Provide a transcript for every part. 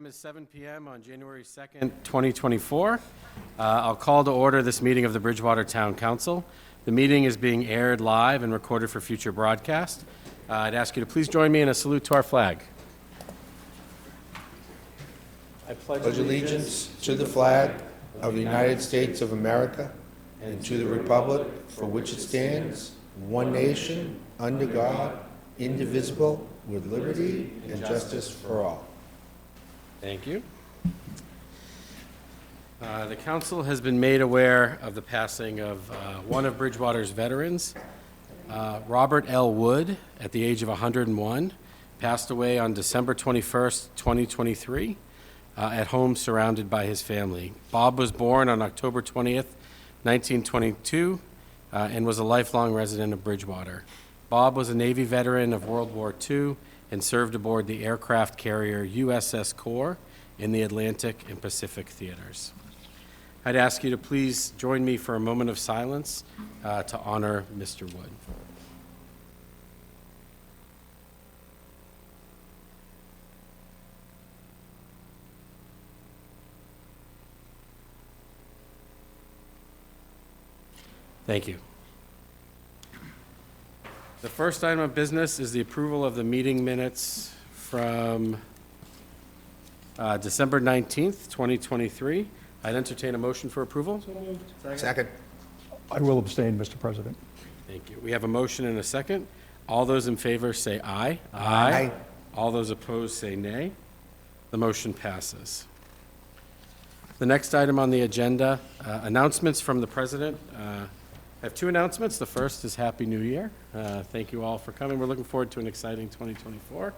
Is 7 p.m. on January 2nd, 2024. I'll call to order this meeting of the Bridgewater Town Council. The meeting is being aired live and recorded for future broadcast. I'd ask you to please join me in a salute to our flag. I pledge allegiance to the flag of the United States of America and to the republic for which it stands, one nation, under God, indivisible, with liberty and justice for all. Thank you. The council has been made aware of the passing of one of Bridgewater's veterans, Robert L. Wood, at the age of 101, passed away on December 21st, 2023, at home surrounded by his family. Bob was born on October 20th, 1922, and was a lifelong resident of Bridgewater. Bob was a Navy veteran of World War II and served aboard the aircraft carrier USS Core in the Atlantic and Pacific theaters. I'd ask you to please join me for a moment of silence to honor Mr. Wood. Thank you. The first item of business is the approval of the meeting minutes from December 19th, 2023. I'd entertain a motion for approval. Second. I will abstain, Mr. President. Thank you. We have a motion and a second. All those in favor say aye. Aye. All those opposed say nay. The motion passes. The next item on the agenda, announcements from the president. I have two announcements. The first is Happy New Year. Thank you all for coming. We're looking forward to an exciting 2024.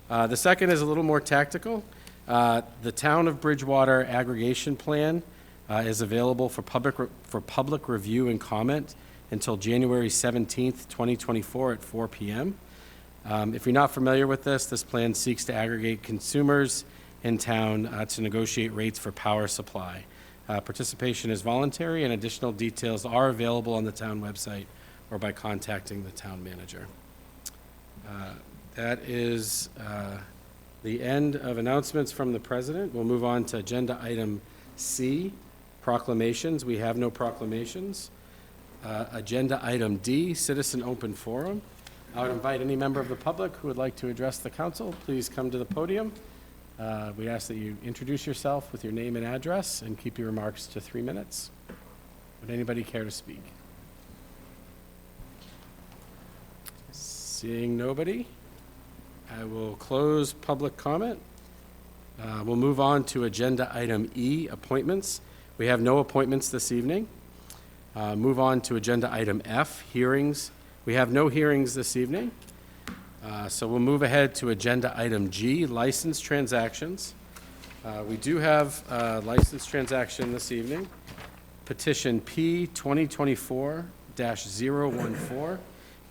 The second is a little more tactical. The Town of Bridgewater Aggregation Plan is available for public review and comment until January 17th, 2024 at 4 p.m. If you're not familiar with this plan seeks to aggregate consumers in town to negotiate rates for power supply. Participation is voluntary, and additional details are available on the town website or by contacting the town manager. That is the end of announcements from the president. We'll move on to agenda item C, proclamations. We have no proclamations. Agenda item D, citizen open forum. I would invite any member of the public who would like to address the council, please come to the podium. We ask that you introduce yourself with your name and address and keep your remarks to 3 minutes. Would anybody care to speak? Seeing nobody, I will close public comment. We'll move on to agenda item E, appointments. We have no appointments this evening. Move on to agenda item F, hearings. We have no hearings this evening. So we'll move ahead to agenda item G, license transactions. We do have a license transaction this evening. Petition P 2024-014,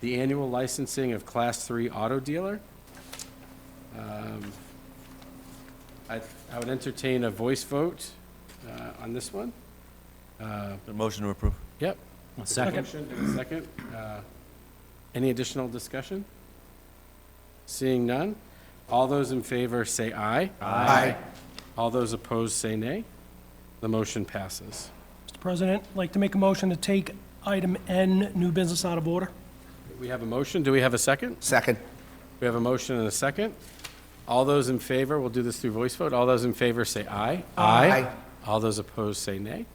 the annual licensing of Class 3 auto dealer. I would entertain a voice vote on this one. The motion to approve. Yep. Second. Motion and a second. Any additional discussion? Seeing none, all those in favor say aye. Aye. All those opposed say nay. The motion passes. Mr. President, I'd like to make a motion to take item N, new business, out of order. We have a motion. Do we have a second? Second. We have a motion and a second. All those in favor, we'll do this through voice vote. All those in favor say aye. Aye. All those opposed say nay.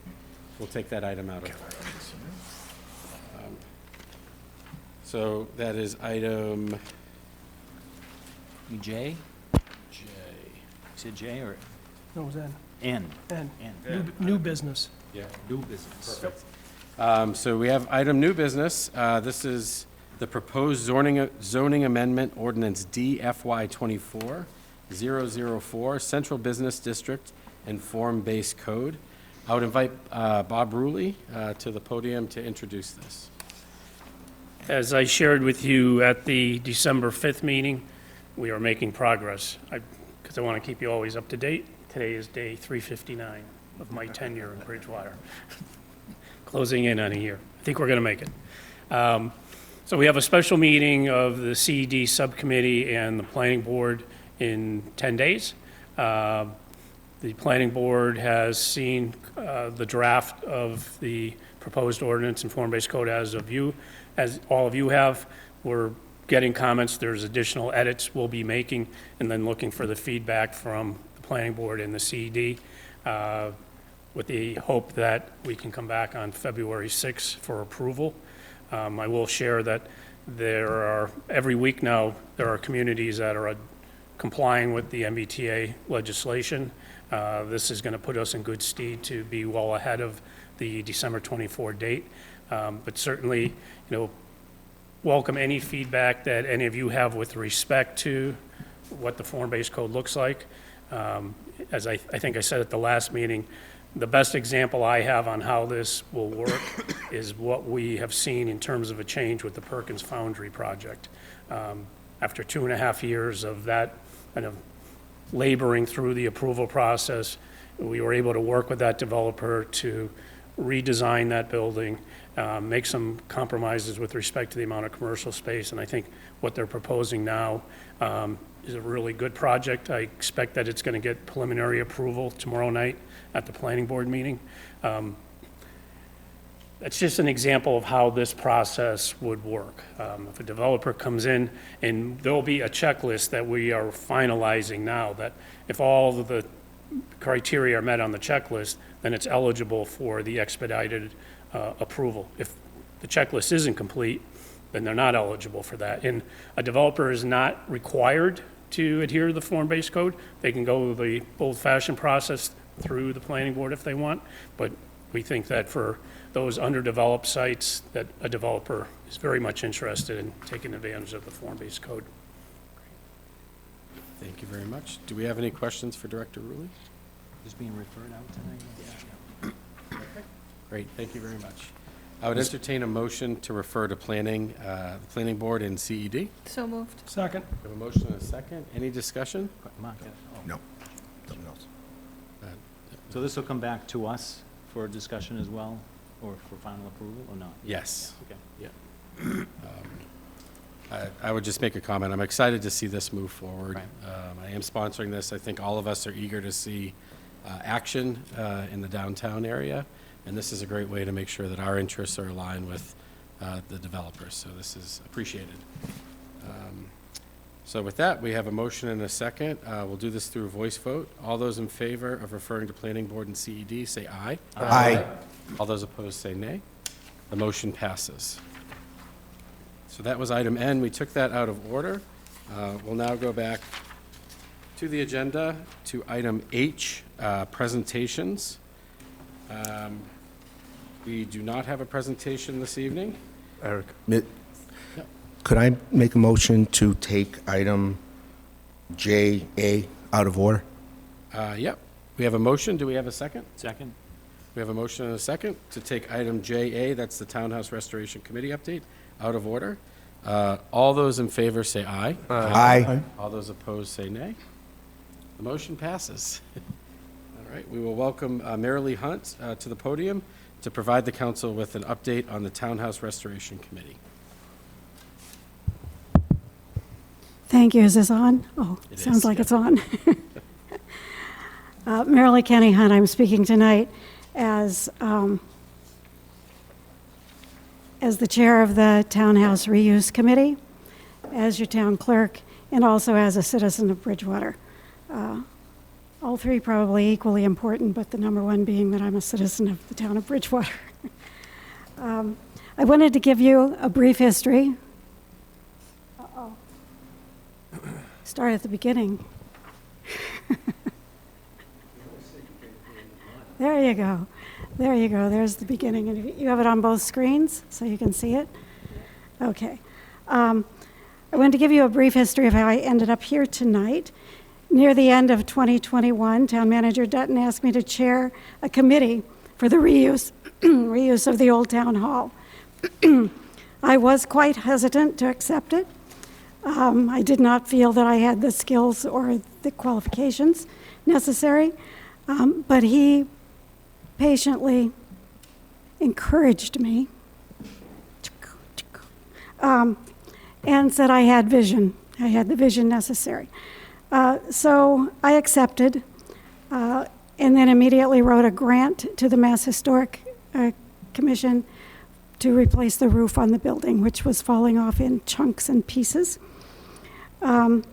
We'll take that item out of order. So that is item J? J. You said J or No, it was N. N? N. N. New business. Yeah. New business. Perfect. So we have item new business. This is the proposed zoning amendment ordinance DFY 24-004, Central Business District and Form-Based Code. I would invite Bob Ruley to the podium to introduce this. As I shared with you at the December 5th meeting, we are making progress. Because I want to keep you always up to date. Today is day 359 of my tenure in Bridgewater. Closing in on a year. I think we're going to make it. So we have a special meeting of the CED subcommittee and the planning board in 10 days. The planning board has seen the draft of the proposed ordinance and form-based code as all of you have. We're getting comments, there's additional edits we'll be making, and then looking for the feedback from the planning board and the CED, with the hope that we can come back on February 6th for approval. I will share that every week now, there are communities that are complying with the MBTA legislation. This is going to put us in good stead to be well ahead of the December 24 date. But certainly, welcome any feedback that any of you have with respect to what the form-based code looks like. As I think I said at the last meeting, the best example I have on how this will work is what we have seen in terms of a change with the Perkins Foundry project. After 2.5 years of that kind of laboring through the approval process, we were able to work with that developer to redesign that building, make some compromises with respect to the amount of commercial space, and I think what they're proposing now is a really good project. I expect that it's going to get preliminary approval tomorrow night at the planning board meeting. That's just an example of how this process would work. If a developer comes in, and there'll be a checklist that we are finalizing now, that if all of the criteria are met on the checklist, then it's eligible for the expedited approval. If the checklist isn't complete, then they're not eligible for that. And a developer is not required to adhere to the form-based code. They can go the old-fashioned process through the planning board if they want, but we think that for those underdeveloped sites, that a developer is very much interested in taking advantage of the form-based code. Thank you very much. Do we have any questions for Director Rulli? Is being referred out tonight? Great, thank you very much. I would entertain a motion to refer to the planning board and CED. So moved. Second. We have a motion and a second. Any discussion? Mark, No. Something else. so this will come back to us for discussion as well, or for final approval, or not? Yes. Okay. I would just make a comment. I'm excited to see this move forward. Right. I am sponsoring this. I think all of us are eager to see action in the downtown area, and this is a great way to make sure that our interests are aligned with the developers, so this is appreciated. So with that, we have a motion and a second. We'll do this through a voice vote. All those in favor of referring to planning board and CED, say aye. Aye. All those opposed, say nay. The motion passes. So that was item N. We took that out of order. We'll now go back to the agenda to item H, presentations. We do not have a presentation this evening. Eric. Could I make a motion to take item JA out of order? Yep. We have a motion. Do we have a second? Second? We have a motion and a second to take item JA, that's the Townhouse Restoration Committee update, out of order. All those in favor say aye. Aye. All those opposed say nay. The motion passes. All right, we will welcome Marilee Hunt to the podium to provide the council with an update on the Townhouse Restoration Committee. Thank you. Is this on? Oh, It sounds is, like yeah. it's on. Marilee Kenny Hunt, I'm speaking tonight as the chair of the Townhouse Reuse Committee, as your town clerk, and also as a citizen of Bridgewater. All three probably equally important, but the number one being that I'm a citizen of the town of Bridgewater. I wanted to give you a brief history. Start at the beginning. There you go. There you go. There's the beginning. And you have it on both screens so you can see it? Okay. I wanted to give you a brief history of how I ended up here tonight. Near the end of 2021, Town Manager Dutton asked me to chair a committee for the reuse of the old town hall. I was quite hesitant to accept it. I did not feel that I had the skills or the qualifications necessary, but he patiently encouraged me and said I had vision. I had the vision necessary. So I accepted, and then immediately wrote a grant to the Mass Historic Commission to replace the roof on the building, which was falling off in chunks and pieces. And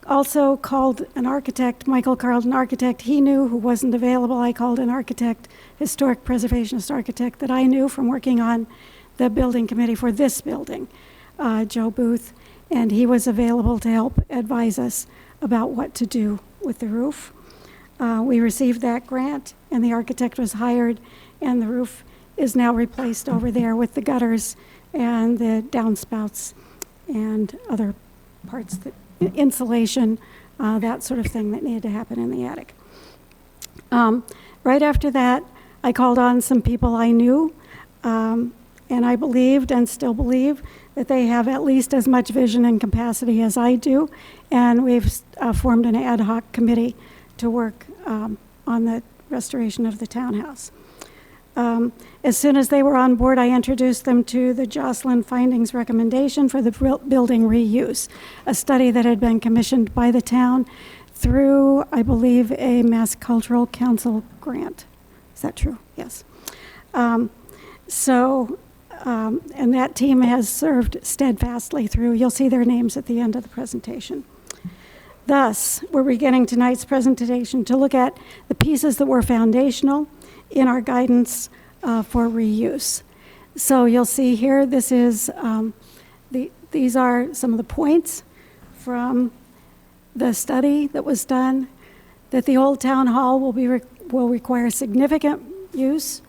also called an architect, Michael Carlton architect. He knew who wasn't available. I called an architect, historic preservationist architect that I knew from working on the building committee for this building, Joe Booth, and he was available to help advise us about what to do with the roof. We received that grant, and the architect was hired, and the roof is now replaced over there with the gutters and the downspouts and other parts, that insulation, that sort of thing that needed to happen in the attic. Right after that, I called on some people I knew, and I believed and still believe that they have at least as much vision and capacity as I do, and we've formed an ad hoc committee to work on the restoration of the townhouse. As soon as they were on board, I introduced them to the Jocelyn Findings recommendation for the building reuse, a study that had been commissioned by the town through, I believe, a Mass Cultural Council grant. Is that true? Yes. And that team has served steadfastly through. You'll see their names at the end of the presentation. Thus, we're beginning tonight's presentation to look at the pieces that were foundational in our guidance for reuse. So you'll see here, this is these are some of the points from the study that was done, that the old town hall will require significant use,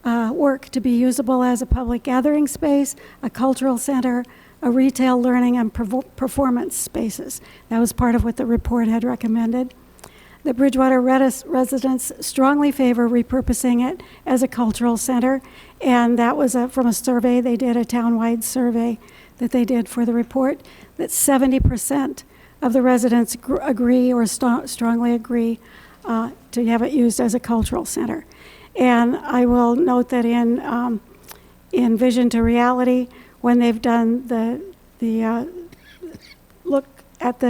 work to be usable as a public gathering space, a cultural center, a retail learning and performance spaces. That was part of what the report had recommended. The Bridgewater residents strongly favor repurposing it as a cultural center, and that was from a survey. They did a townwide survey that they did for the report, that 70% of the residents agree or strongly agree to have it used as a cultural center. And I will note that in Vision to Reality, when they've done the look at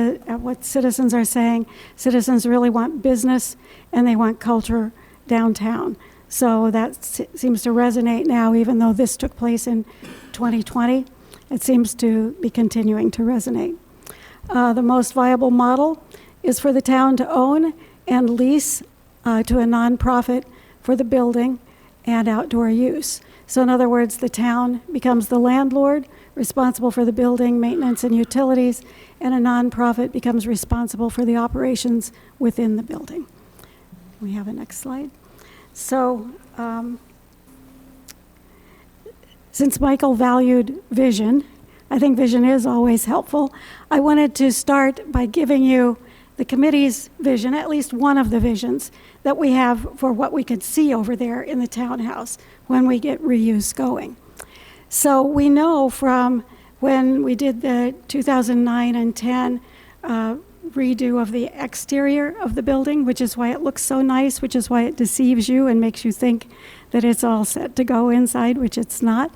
what citizens are saying, citizens really want business and they want culture downtown. So that seems to resonate now, even though this took place in 2020. It seems to be continuing to resonate. The most viable model is for the town to own and lease to a nonprofit for the building and outdoor use. So in other words, the town becomes the landlord, responsible for the building, maintenance, and utilities, and a nonprofit becomes responsible for the operations within the building. We have a next slide. So since Michael valued vision, I think vision is always helpful. I wanted to start by giving you the committee's vision, at least one of the visions that we have for what we could see over there in the townhouse when we get reuse going. So we know from when we did the 2009 and 10 redo of the exterior of the building, which is why it looks so nice, which is why it deceives you and makes you think that it's all set to go inside, which it's not.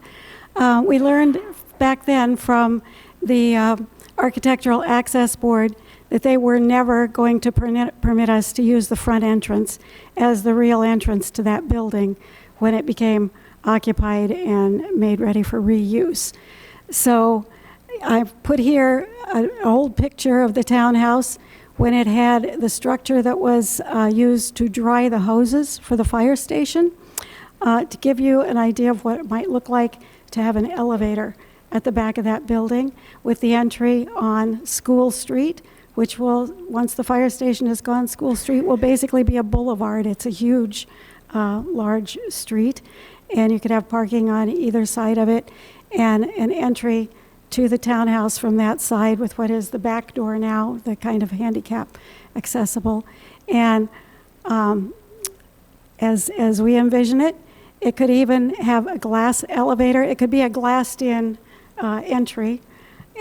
We learned back then from the Architectural Access Board that they were never going to permit us to use the front entrance as the real entrance to that building when it became occupied and made ready for reuse. So I've put here an old picture of the townhouse when it had the structure that was used to dry the hoses for the fire station, to give you an idea of what it might look like to have an elevator at the back of that building with the entry on School Street, which will, once the fire station is gone, School Street will basically be a boulevard. It's a huge, large street, and you could have parking on either side of it, and an entry to the townhouse from that side with what is the back door now, the kind of handicap accessible. And as we envision it, it could even have a glass elevator. It could be a glassed-in entry,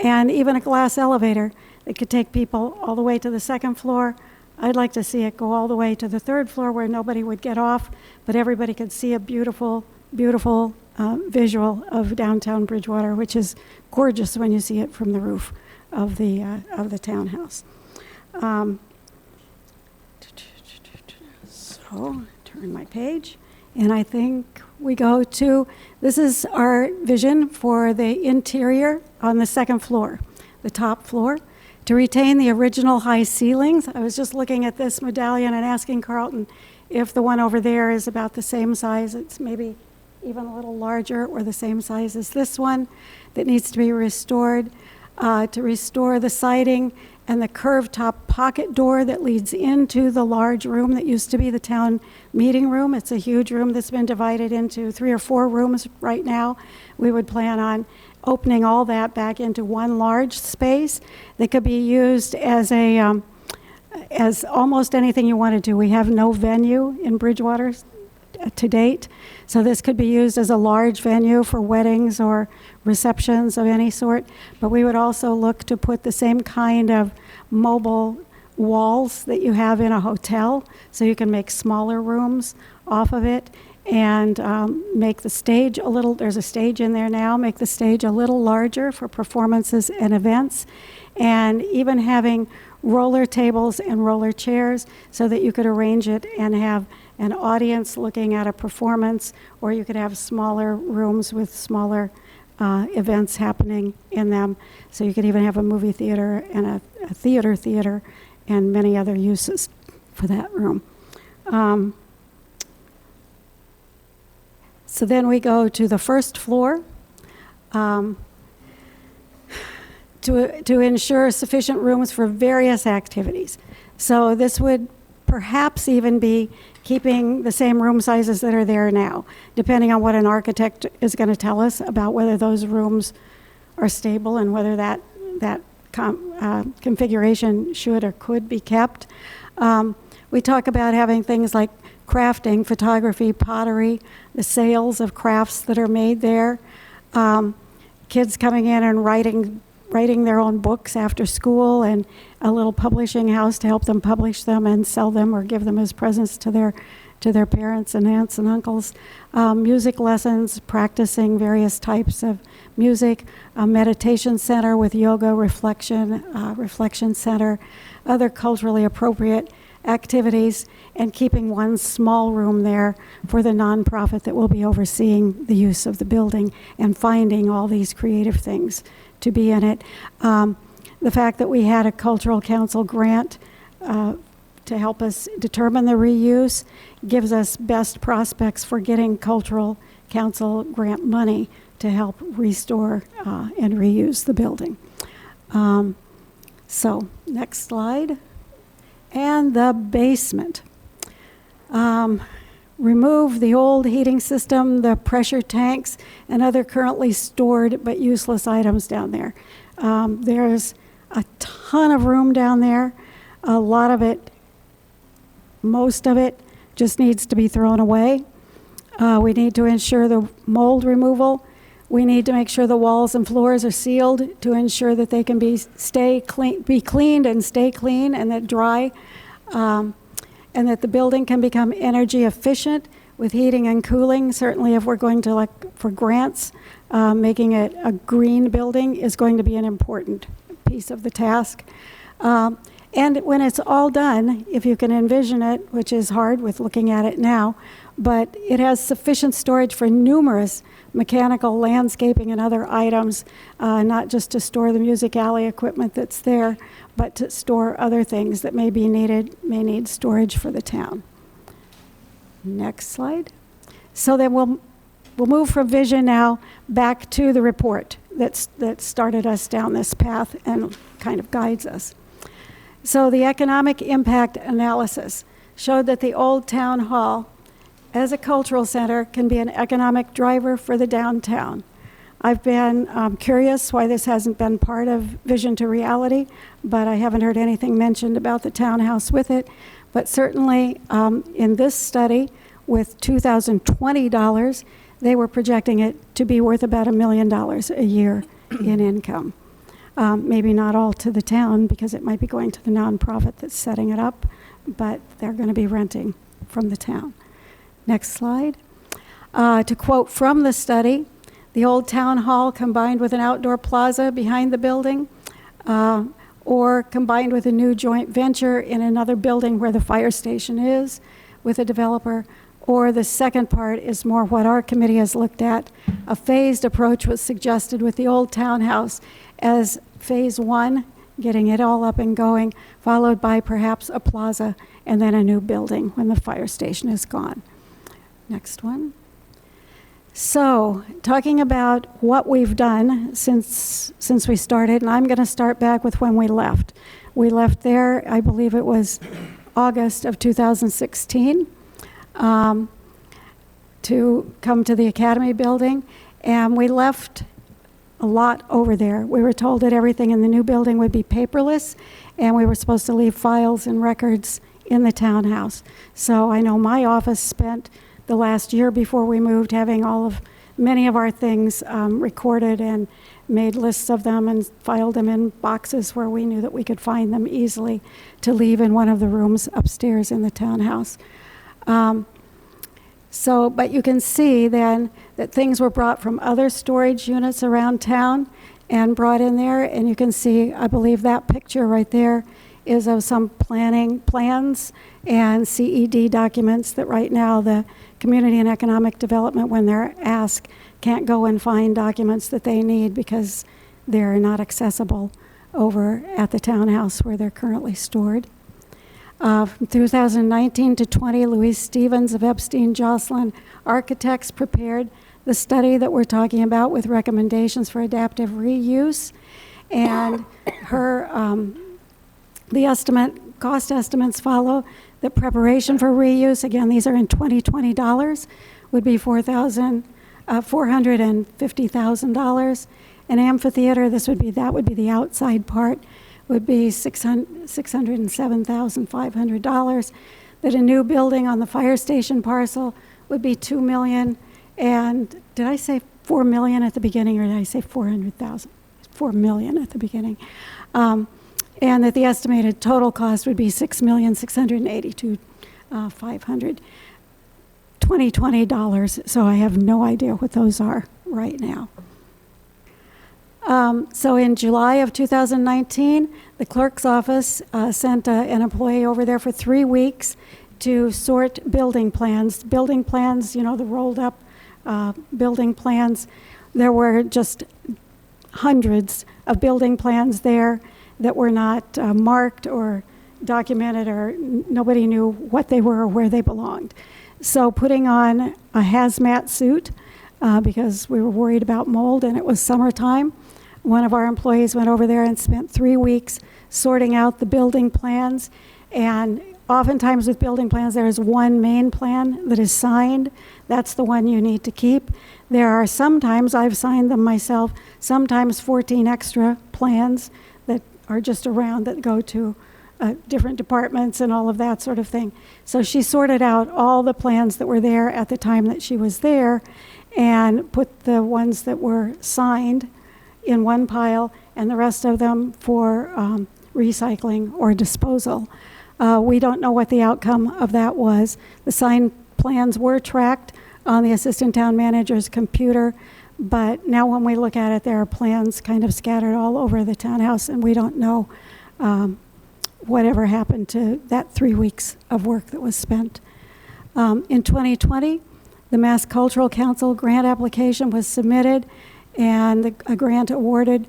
and even a glass elevator. It could take people all the way to the second floor. I'd like to see it go all the way to the third floor where nobody would get off, but everybody could see a beautiful, beautiful visual of downtown Bridgewater, which is gorgeous when you see it from the roof of the townhouse. So, turn my page, and I think we go to, this is our vision for the interior on the second floor, the top floor. To retain the original high ceilings, I was just looking at this medallion and asking Carlton if the one over there is about the same size. It's maybe even a little larger or the same size as this one that needs to be restored. To restore the siding and the curved top pocket door that leads into the large room that used to be the town meeting room. It's a huge room that's been divided into 3 or 4 rooms right now. We would plan on opening all that back into one large space that could be used as as almost anything you want to do. We have no venue in Bridgewater to date, so this could be used as a large venue for weddings or receptions of any sort, but we would also look to put the same kind of mobile walls that you have in a hotel, so you can make smaller rooms off of it, and make the stage a little, there's a stage in there now, make the stage a little larger for performances and events, and even having roller tables and roller chairs so that you could arrange it and have an audience looking at a performance, or you could have smaller rooms with smaller events happening in them. So you could even have a movie theater and a theater and many other uses for that room. So then we go to the first floor. To ensure sufficient rooms for various activities. So this would perhaps even be keeping the same room sizes that are there now, depending on what an architect is going to tell us about whether those rooms are stable and whether that configuration should or could be kept. We talk about having things like crafting, photography, pottery, the sales of crafts that are made there, kids coming in and writing their own books after school, and a little publishing house to help them publish them and sell them or give them as presents to their parents and aunts and uncles. Music lessons, practicing various types of music, a meditation center with yoga, reflection center, other culturally appropriate activities, and keeping one small room there for the nonprofit that will be overseeing the use of the building and finding all these creative things to be in it. The fact that we had a cultural council grant to help us determine the reuse gives us best prospects for getting cultural council grant money to help restore and reuse the building. So next slide. And the basement. Remove the old heating system, the pressure tanks, and other currently stored but useless items down there. There's a ton of room down there. A lot of it, most of it, just needs to be thrown away. We need to ensure the mold removal. We need to make sure the walls and floors are sealed to ensure that they can be cleaned and stay clean and that dry. And that the building can become energy efficient with heating and cooling. Certainly if we're going to look for grants, making it a green building is going to be an important piece of the task. And when it's all done, if you can envision it, which is hard with looking at it now, but it has sufficient storage for numerous mechanical, landscaping, and other items, not just to store the music alley equipment that's there, but to store other things that may need storage for the town. Next slide. So then we'll move from vision now back to the report that started us down this path and kind of guides us. So the economic impact analysis showed that the old town hall as a cultural center can be an economic driver for the downtown. I've been curious why this hasn't been part of Vision to Reality, but I haven't heard anything mentioned about the townhouse with it. But certainly in this study, with $2,020, they were projecting it to be worth about $1 million a year in income. Maybe not all to the town, because it might be going to the nonprofit that's setting it up, but they're going to be renting from the town. Next slide. To quote from the study, the old town hall combined with an outdoor plaza behind the building or combined with a new joint venture in another building where the fire station is with a developer. Or the second part is more what our committee has looked at. A phased approach was suggested with the old townhouse as phase one, getting it all up and going, followed by perhaps a plaza and then a new building when the fire station is gone. Next one. So, talking about what we've done since we started, and I'm going to start back with when we left. We left there, I believe it was August of 2016, to come to the Academy building, and we left a lot over there. We were told that everything in the new building would be paperless, and we were supposed to leave files and records in the townhouse. So I know my office spent the last year before we moved having many of our things recorded and made lists of them and filed them in boxes where we knew that we could find them easily to leave in one of the rooms upstairs in the townhouse. But you can see then that things were brought from other storage units around town and brought in there, and you can see, I believe that picture right there is of some plans and CED documents that right now the Community and Economic Development, when they're asked, can't go and find documents that they need because they're not accessible over at the townhouse where they're currently stored. From 2019 to 20, Louise Stevens of Epstein Jocelyn Architects prepared the study that we're talking about with recommendations for adaptive reuse. And the cost estimates follow. The preparation for reuse, again, these are in 2020 dollars, would be $450,000. An amphitheater, that would be the outside part, would be $607,500. That a new building on the fire station parcel would be $2 million. And did I say $4 million at the beginning, or did I say $400,000? $4 million at the beginning. And that the estimated total cost would be $6,682,500. 2020 dollars, so I have no idea what those are right now. So in July of 2019, the clerk's office sent an employee over there for 3 weeks to sort building plans. Building plans, the rolled up building plans. There were just hundreds of building plans there that were not marked or documented, or nobody knew what they were or where they belonged. So putting on a hazmat suit, because we were worried about mold and it was summertime, one of our employees went over there and spent 3 weeks sorting out the building plans. And oftentimes with building plans, there is one main plan that is signed. That's the one you need to keep. There are sometimes, I've signed them myself, sometimes 14 extra plans that are just around that go to different departments and all of that sort of thing. So she sorted out all the plans that were there at the time that she was there and put the ones that were signed in one pile and the rest of them for recycling or disposal. We don't know what the outcome of that was. The signed plans were tracked on the assistant town manager's computer, but now when we look at it, there are plans kind of scattered all over the townhouse, and we don't know whatever happened to that 3 weeks of work that was spent. In 2020, the Mass Cultural Council grant application was submitted and a grant awarded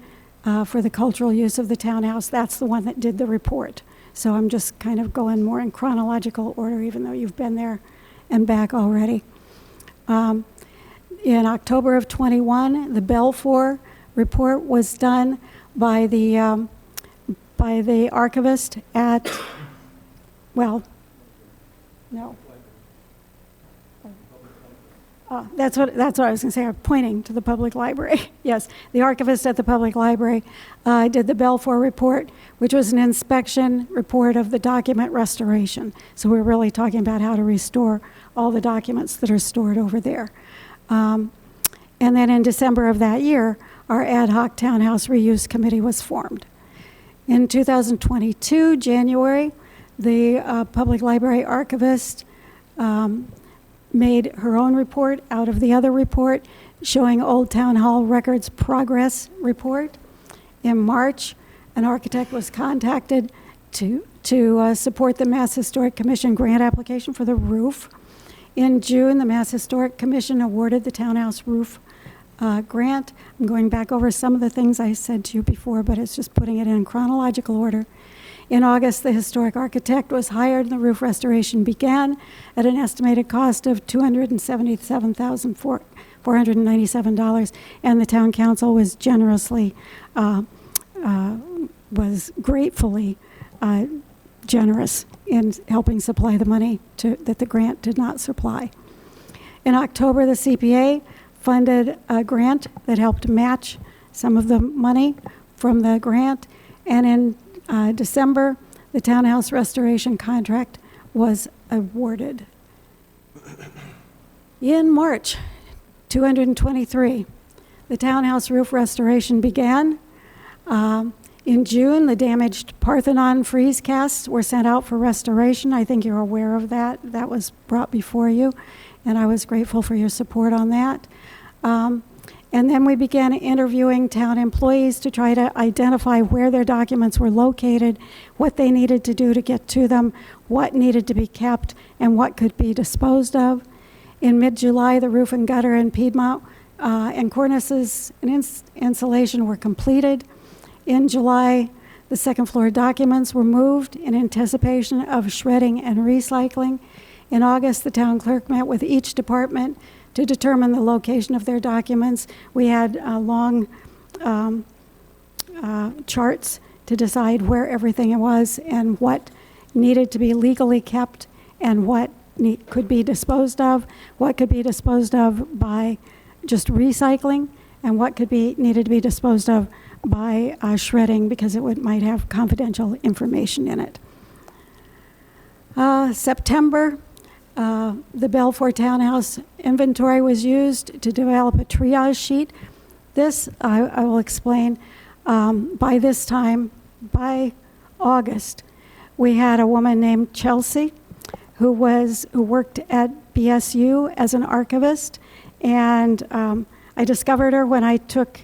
for the cultural use of the townhouse. That's the one that did the report. So I'm just kind of going more in chronological order, even though you've been there and back already. In October of 21, the Belfour report was done by the archivist at, that's what I was going to say. I'm pointing to the public library. Yes, the archivist at the public library did the Belfour report, which was an inspection report of the document restoration. So we're really talking about how to restore all the documents that are stored over there. And then in December of that year, our ad hoc townhouse reuse committee was formed. In 2022, January, the public library archivist made her own report out of the other report showing Old Town Hall Records progress report. In March, An architect was contacted to support the Mass Historic Commission grant application for the roof. In June, the Mass Historic Commission awarded the townhouse roof grant. I'm going back over some of the things I said to you before, but it's just putting it in chronological order. In August, the historic architect was hired and the roof restoration began at an estimated cost of $277,497, and the town council was generously, was gratefully generous in helping supply the money that the grant did not supply. In October, the CPA funded a grant that helped match some of the money from the grant, and in December, the townhouse restoration contract was awarded. In March 223, the townhouse roof restoration began. In June, the damaged Parthenon frieze casts were sent out for restoration. I think you're aware of that. That was brought before you, and I was grateful for your support on that. And then we began interviewing town employees to try to identify where their documents were located, what they needed to do to get to them, what needed to be kept, and what could be disposed of. In mid-July, the roof and gutter in Piedmont and cornices and insulation were completed. In July, the second floor documents were moved in anticipation of shredding and recycling. In August, the town clerk met with each department to determine the location of their documents. We had long charts to decide where everything was and what needed to be legally kept and what could be disposed of, what could be disposed of by just recycling, and what could be needed to be disposed of by shredding because it might have confidential information in it. September, the Belfour Townhouse inventory was used to develop a triage sheet. This, I will explain. By this time, by August, we had a woman named Chelsea who worked at BSU as an archivist, and I discovered her when I took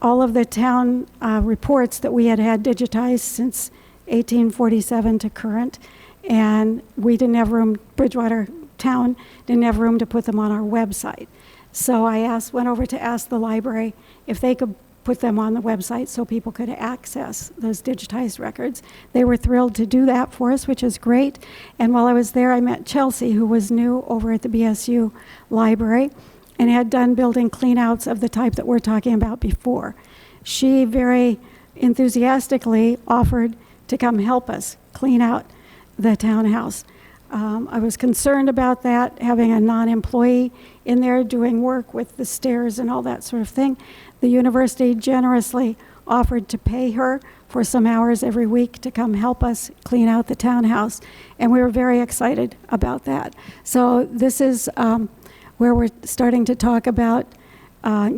all of the town reports that we had digitized since 1847 to current, and we didn't have room, Bridgewater Town didn't have room to put them on our website. So I went over to ask the library if they could put them on the website so people could access those digitized records. They were thrilled to do that for us, which is great. And while I was there, I met Chelsea, who was new over at the BSU library and had done building cleanouts of the type that we're talking about before. She very enthusiastically offered to come help us clean out the townhouse. I was concerned about that, having a non-employee in there doing work with the stairs and all that sort of thing. The university generously offered to pay her for some hours every week to come help us clean out the townhouse, and we were very excited about that. So this is where we're starting to talk about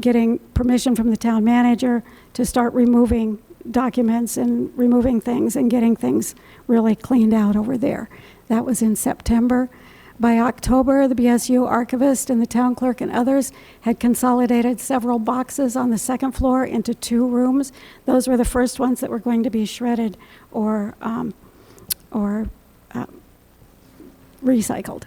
getting permission from the town manager to start removing documents and removing things and getting things really cleaned out over there. That was in September. By October, the BSU archivist and the town clerk and others had consolidated several boxes on the second floor into 2 rooms. Those were the first ones that were going to be shredded or recycled.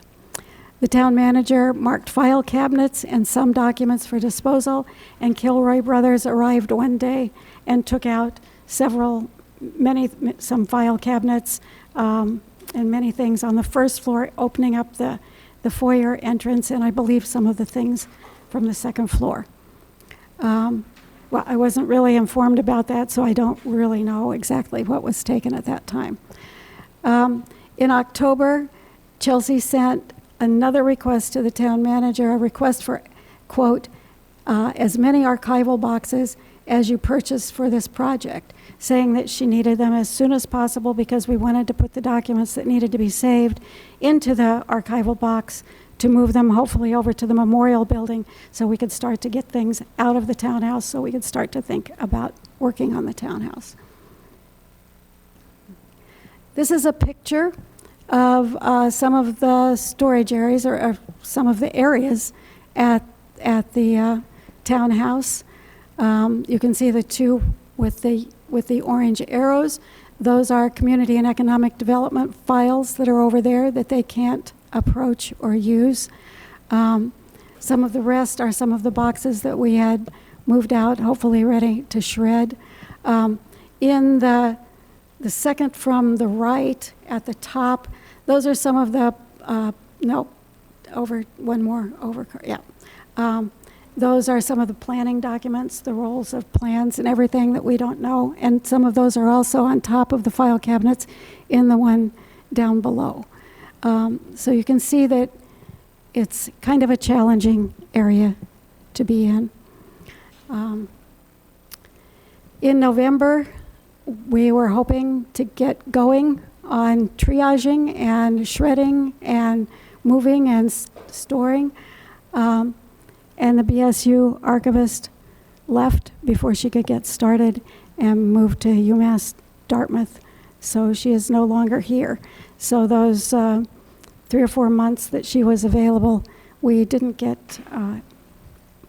The town manager marked file cabinets and some documents for disposal, and Kilroy Brothers arrived one day and took out some file cabinets and many things on the first floor, opening up the foyer entrance, and I believe some of the things from the second floor. Well, I wasn't really informed about that, so I don't really know exactly what was taken at that time. In October, Chelsea sent another request to the town manager, a request for, quote, as many archival boxes as you purchased for this project, saying that she needed them as soon as possible because we wanted to put the documents that needed to be saved into the archival box to move them hopefully over to the memorial building so we could start to get things out of the townhouse so we could start to think about working on the townhouse. This is a picture of some of the storage areas or some of the areas at the townhouse. You can see the 2 with the with the orange arrows, those are community and economic development files that are over there that they can't approach or use. Some of the rest are some of the boxes that we had moved out, hopefully ready to shred. In the second from the right at the top, those are some of the, one more, yeah. Those are some of the planning documents, the rolls of plans and everything that we don't know. And some of those are also on top of the file cabinets in the one down below. So you can see that it's kind of a challenging area to be in. In November, we were hoping to get going on triaging and shredding and moving and storing. And the BSU archivist left before she could get started and moved to UMass Dartmouth. So she is no longer here. So those 3 or 4 months that she was available, we didn't get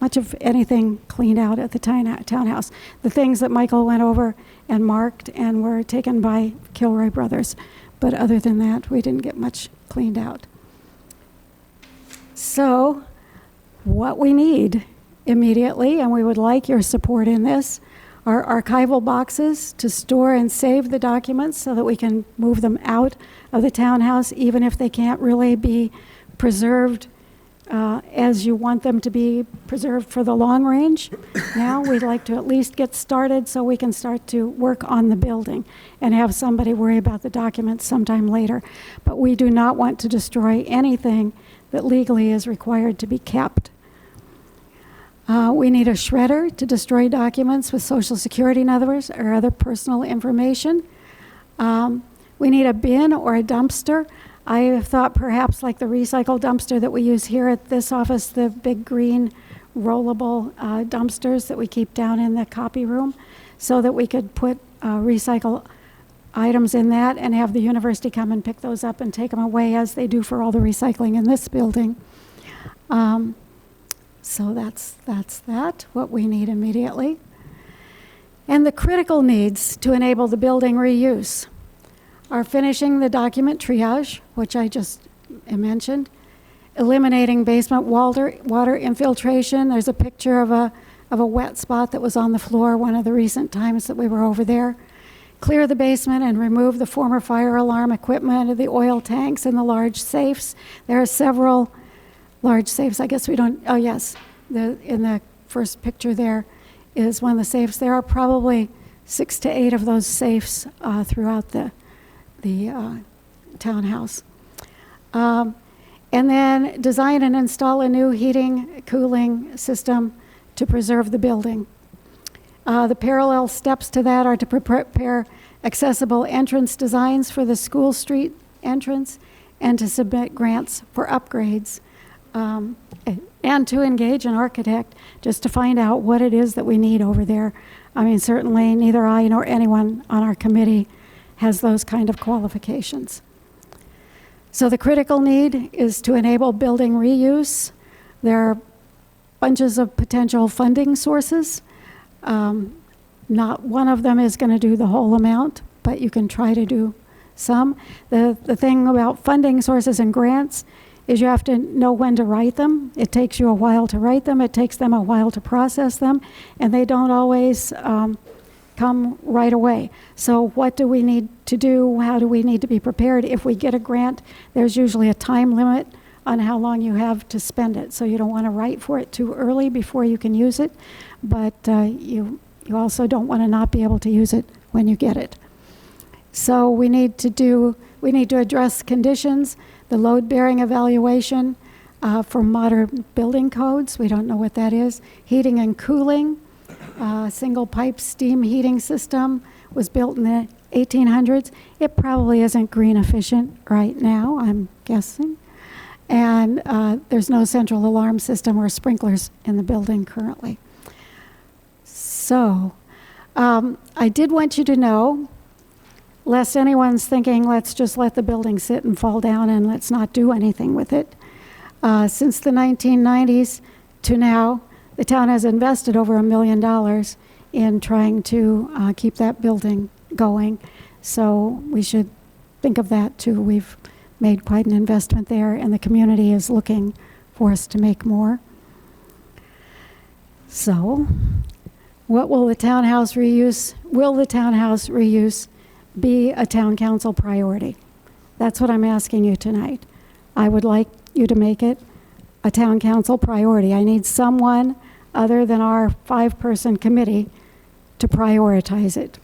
much of anything cleaned out at the townhouse. The things that Michael went over and marked and were taken by Kilroy Brothers. But other than that, we didn't get much cleaned out. So what we need immediately, and we would like your support in this, are archival boxes to store and save the documents so that we can move them out of the townhouse, even if they can't really be preserved as you want them to be preserved for the long range. Now we'd like to at least get started so we can start to work on the building and have somebody worry about the documents sometime later. But we do not want to destroy anything that legally is required to be kept. We need a shredder to destroy documents with Social Security numbers or other personal information. We need a bin or a dumpster. I have thought perhaps like the recycle dumpster that we use here at this office, the big green rollable dumpsters that we keep down in the copy room, so that we could put recycle items in that and have the university come and pick those up and take them away as they do for all the recycling in this building. So that's that, what we need immediately. And the critical needs to enable the building reuse are finishing the document triage, which I just mentioned, eliminating basement water infiltration. There's a picture of a wet spot that was on the floor one of the recent times that we were over there. Clear the basement and remove the former fire alarm equipment, the oil tanks, and the large safes. There are several large safes. I guess we don't, oh yes, in the first picture there is one of the safes. There are probably 6 to 8 of those safes throughout the townhouse. And then design and install a new heating, cooling system to preserve the building. The parallel steps to that are to prepare accessible entrance designs for the School Street entrance and to submit grants for upgrades. And to engage an architect just to find out what it is that we need over there. I mean, certainly neither I nor anyone on our committee has those kind of qualifications. So the critical need is to enable building reuse. There are bunches of potential funding sources. Not one of them is going to do the whole amount, but you can try to do some. The thing about funding sources and grants is you have to know when to write them. It takes you a while to write them. It takes them a while to process them, and they don't always come right away. So what do we need to do? How do we need to be prepared? If we get a grant, there's usually a time limit on how long you have to spend it. So you don't want to write for it too early before you can use it, but you also don't want to not be able to use it when you get it. So we need to address conditions, the load-bearing evaluation for modern building codes. We don't know what that is. Heating and cooling. Single pipe steam heating system was built in the 1800s. It probably isn't green efficient right now, I'm guessing. And there's no central alarm system or sprinklers in the building currently. So I did want you to know, lest anyone's thinking, let's just let the building sit and fall down and let's not do anything with it. Since the 1990s to now, the town has invested over $1 million in trying to keep that building going. So we should think of that too. We've made quite an investment there, and the community is looking for us to make more. So, what will the townhouse reuse? Will the townhouse reuse be a town council priority? That's what I'm asking you tonight. I would like you to make it a town council priority. I need someone other than our 5-person committee to prioritize it.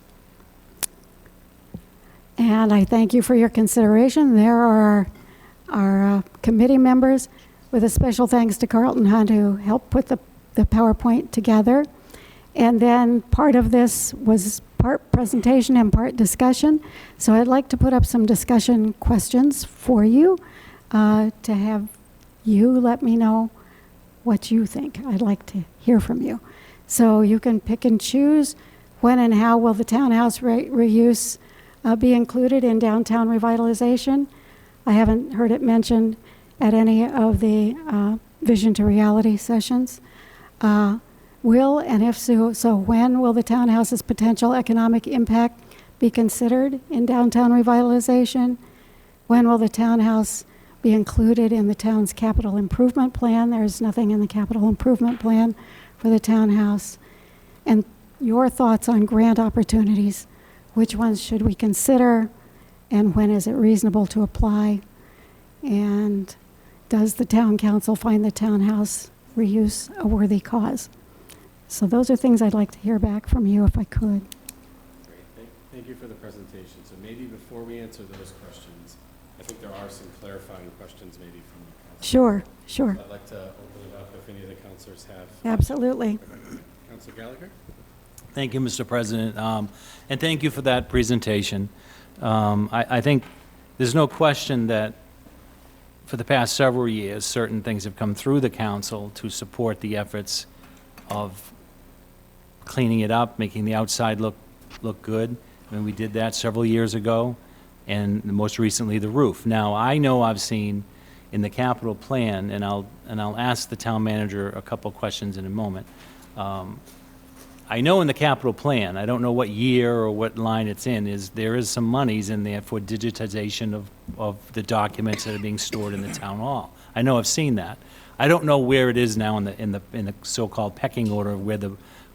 And I thank you for your consideration. There are our committee members, with a special thanks to Carlton Hunt, who helped put the PowerPoint together. And then part of this was part presentation and part discussion. So I'd like to put up some discussion questions for you to have you let me know what you think. I'd like to hear from you. So you can pick and choose. When and how will the townhouse reuse be included in downtown revitalization? I haven't heard it mentioned at any of the Vision to Reality sessions. Will, and if so when will the townhouse's potential economic impact be considered in downtown revitalization? When will the townhouse be included in the town's capital improvement plan? There's nothing in the capital improvement plan for the townhouse. And your thoughts on grant opportunities. Which ones should we consider, and when is it reasonable to apply? And does the town council find the townhouse reuse a worthy cause? So those are things I'd like to hear back from you if I could. Great. Thank you for the presentation. So maybe before we answer those questions, I think there are some clarifying questions maybe from the council. Sure. I'd like to open it up if any of the councilors have. Absolutely. Councilor Gallagher? Thank you, Mr. President, and thank you for that presentation. I think there's no question that for the past several years, certain things have come through the council to support the efforts of cleaning it up, making the outside look good. I mean, we did that several years ago, and most recently the roof. Now, I know I've seen in the capital plan, and I'll ask the town manager a couple questions in a moment. I know in the capital plan, I don't know what year or what line it's in, there is some monies in there for digitization of the documents that are being stored in the town hall. I know I've seen that. I don't know where it is now in the so-called pecking order of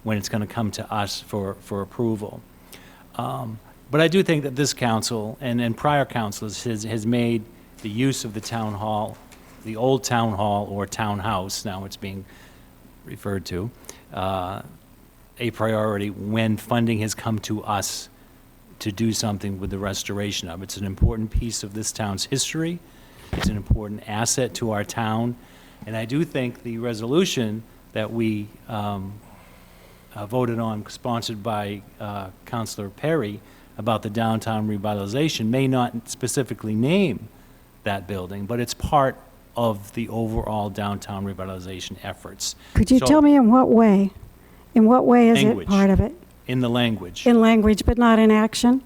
when it's going to come to us for approval. But I do think that this council and prior councils has made the use of the town hall, the old town hall or townhouse, now it's being referred to, a priority when funding has come to us to do something with the restoration of it. It's an important piece of this town's history. It's an important asset to our town. And I do think the resolution that we voted on, sponsored by Councilor Perry, about the downtown revitalization may not specifically name that building, but it's part of the overall downtown revitalization efforts. Could you So- tell me in what way? In what way is Language. it part of it? In the language. In language, but not in action?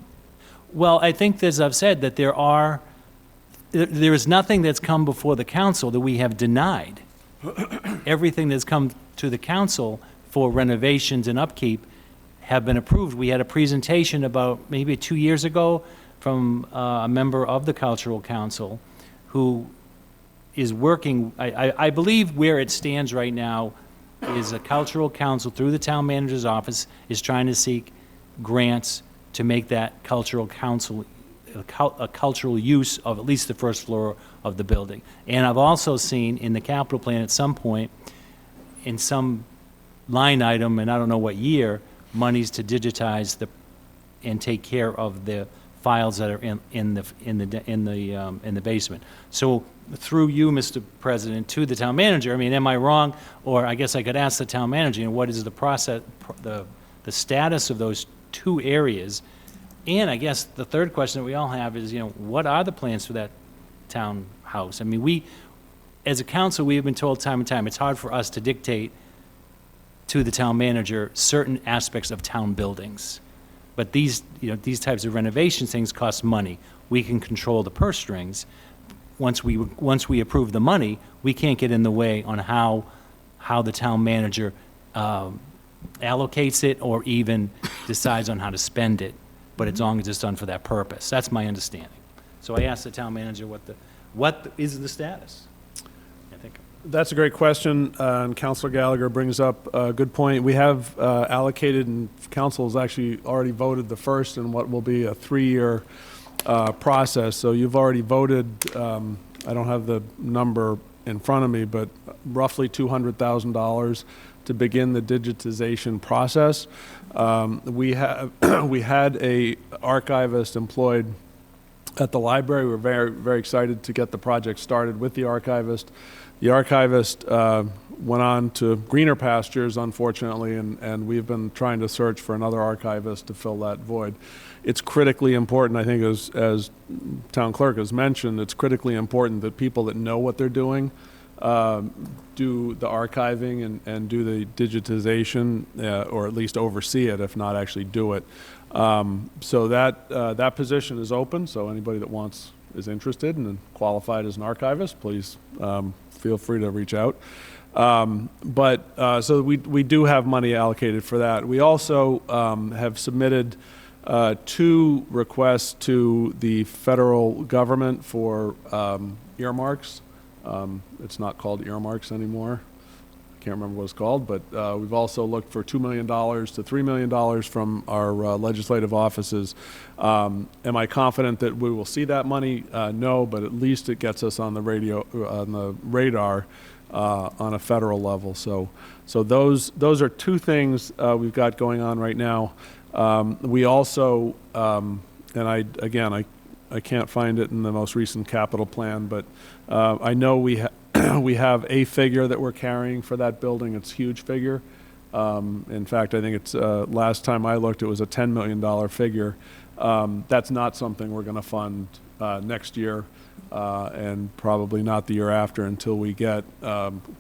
Well, I think, as I've said, that there is nothing that's come before the council that we have denied. Everything that's come to the council for renovations and upkeep have been approved. We had a presentation about maybe 2 years ago from a member of the Cultural Council who is working, I believe where it stands right now is a Cultural Council through the town manager's office is trying to seek grants to make that Cultural Council a cultural use of at least the first floor of the building. And I've also seen in the capital plan at some point, in some line item, and I don't know what year, monies to digitize and take care of the files that are in the basement. So through you, Mr. President, to the town manager, I mean, am I wrong? Or I guess I could ask the town manager, what is the process, the status of those two areas? And I guess the third question that we all have is, what are the plans for that townhouse? I mean, as a council, we have been told time and time, it's hard for us to dictate to the town manager certain aspects of town buildings. But these types of renovation things cost money. We can control the purse strings. Once we approve the money, we can't get in the way on how the town manager allocates it or even decides on how to spend it, but as long as it's done for that purpose. That's my understanding. So I asked the town manager what is the status? I think. That's a great question, and Councilor Gallagher brings up a good point. We have allocated, and council has actually already voted the first in what will be a 3-year process. So you've already voted, I don't have the number in front of me, but roughly $200,000 to begin the digitization process. We had a archivist employed at the library. We're very, very excited to get the project started with the archivist. The archivist went on to greener pastures, unfortunately, and we've been trying to search for another archivist to fill that void. It's critically important, I think, as town clerk has mentioned, it's critically important that people that know what they're doing do the archiving and do the digitization, or at least oversee it, if not actually do it. So that position is open, so anybody that is interested and qualified as an archivist, please feel free to reach out. So we do have money allocated for that. We also have submitted 2 requests to the federal government for earmarks. It's not called earmarks anymore. I can't remember what it's called, but we've also looked for $2 million to $3 million from our legislative offices. Am I confident that we will see that money? No, but at least it gets us on the radar on a federal level. So those are 2 things we've got going on right now. We also, and I can't find it in the most recent capital plan, but I know we have a figure that we're carrying for that building. It's a huge figure. In fact, I think it's last time I looked, it was a $10 million figure. That's not something we're going to fund next year, and probably not the year after until we get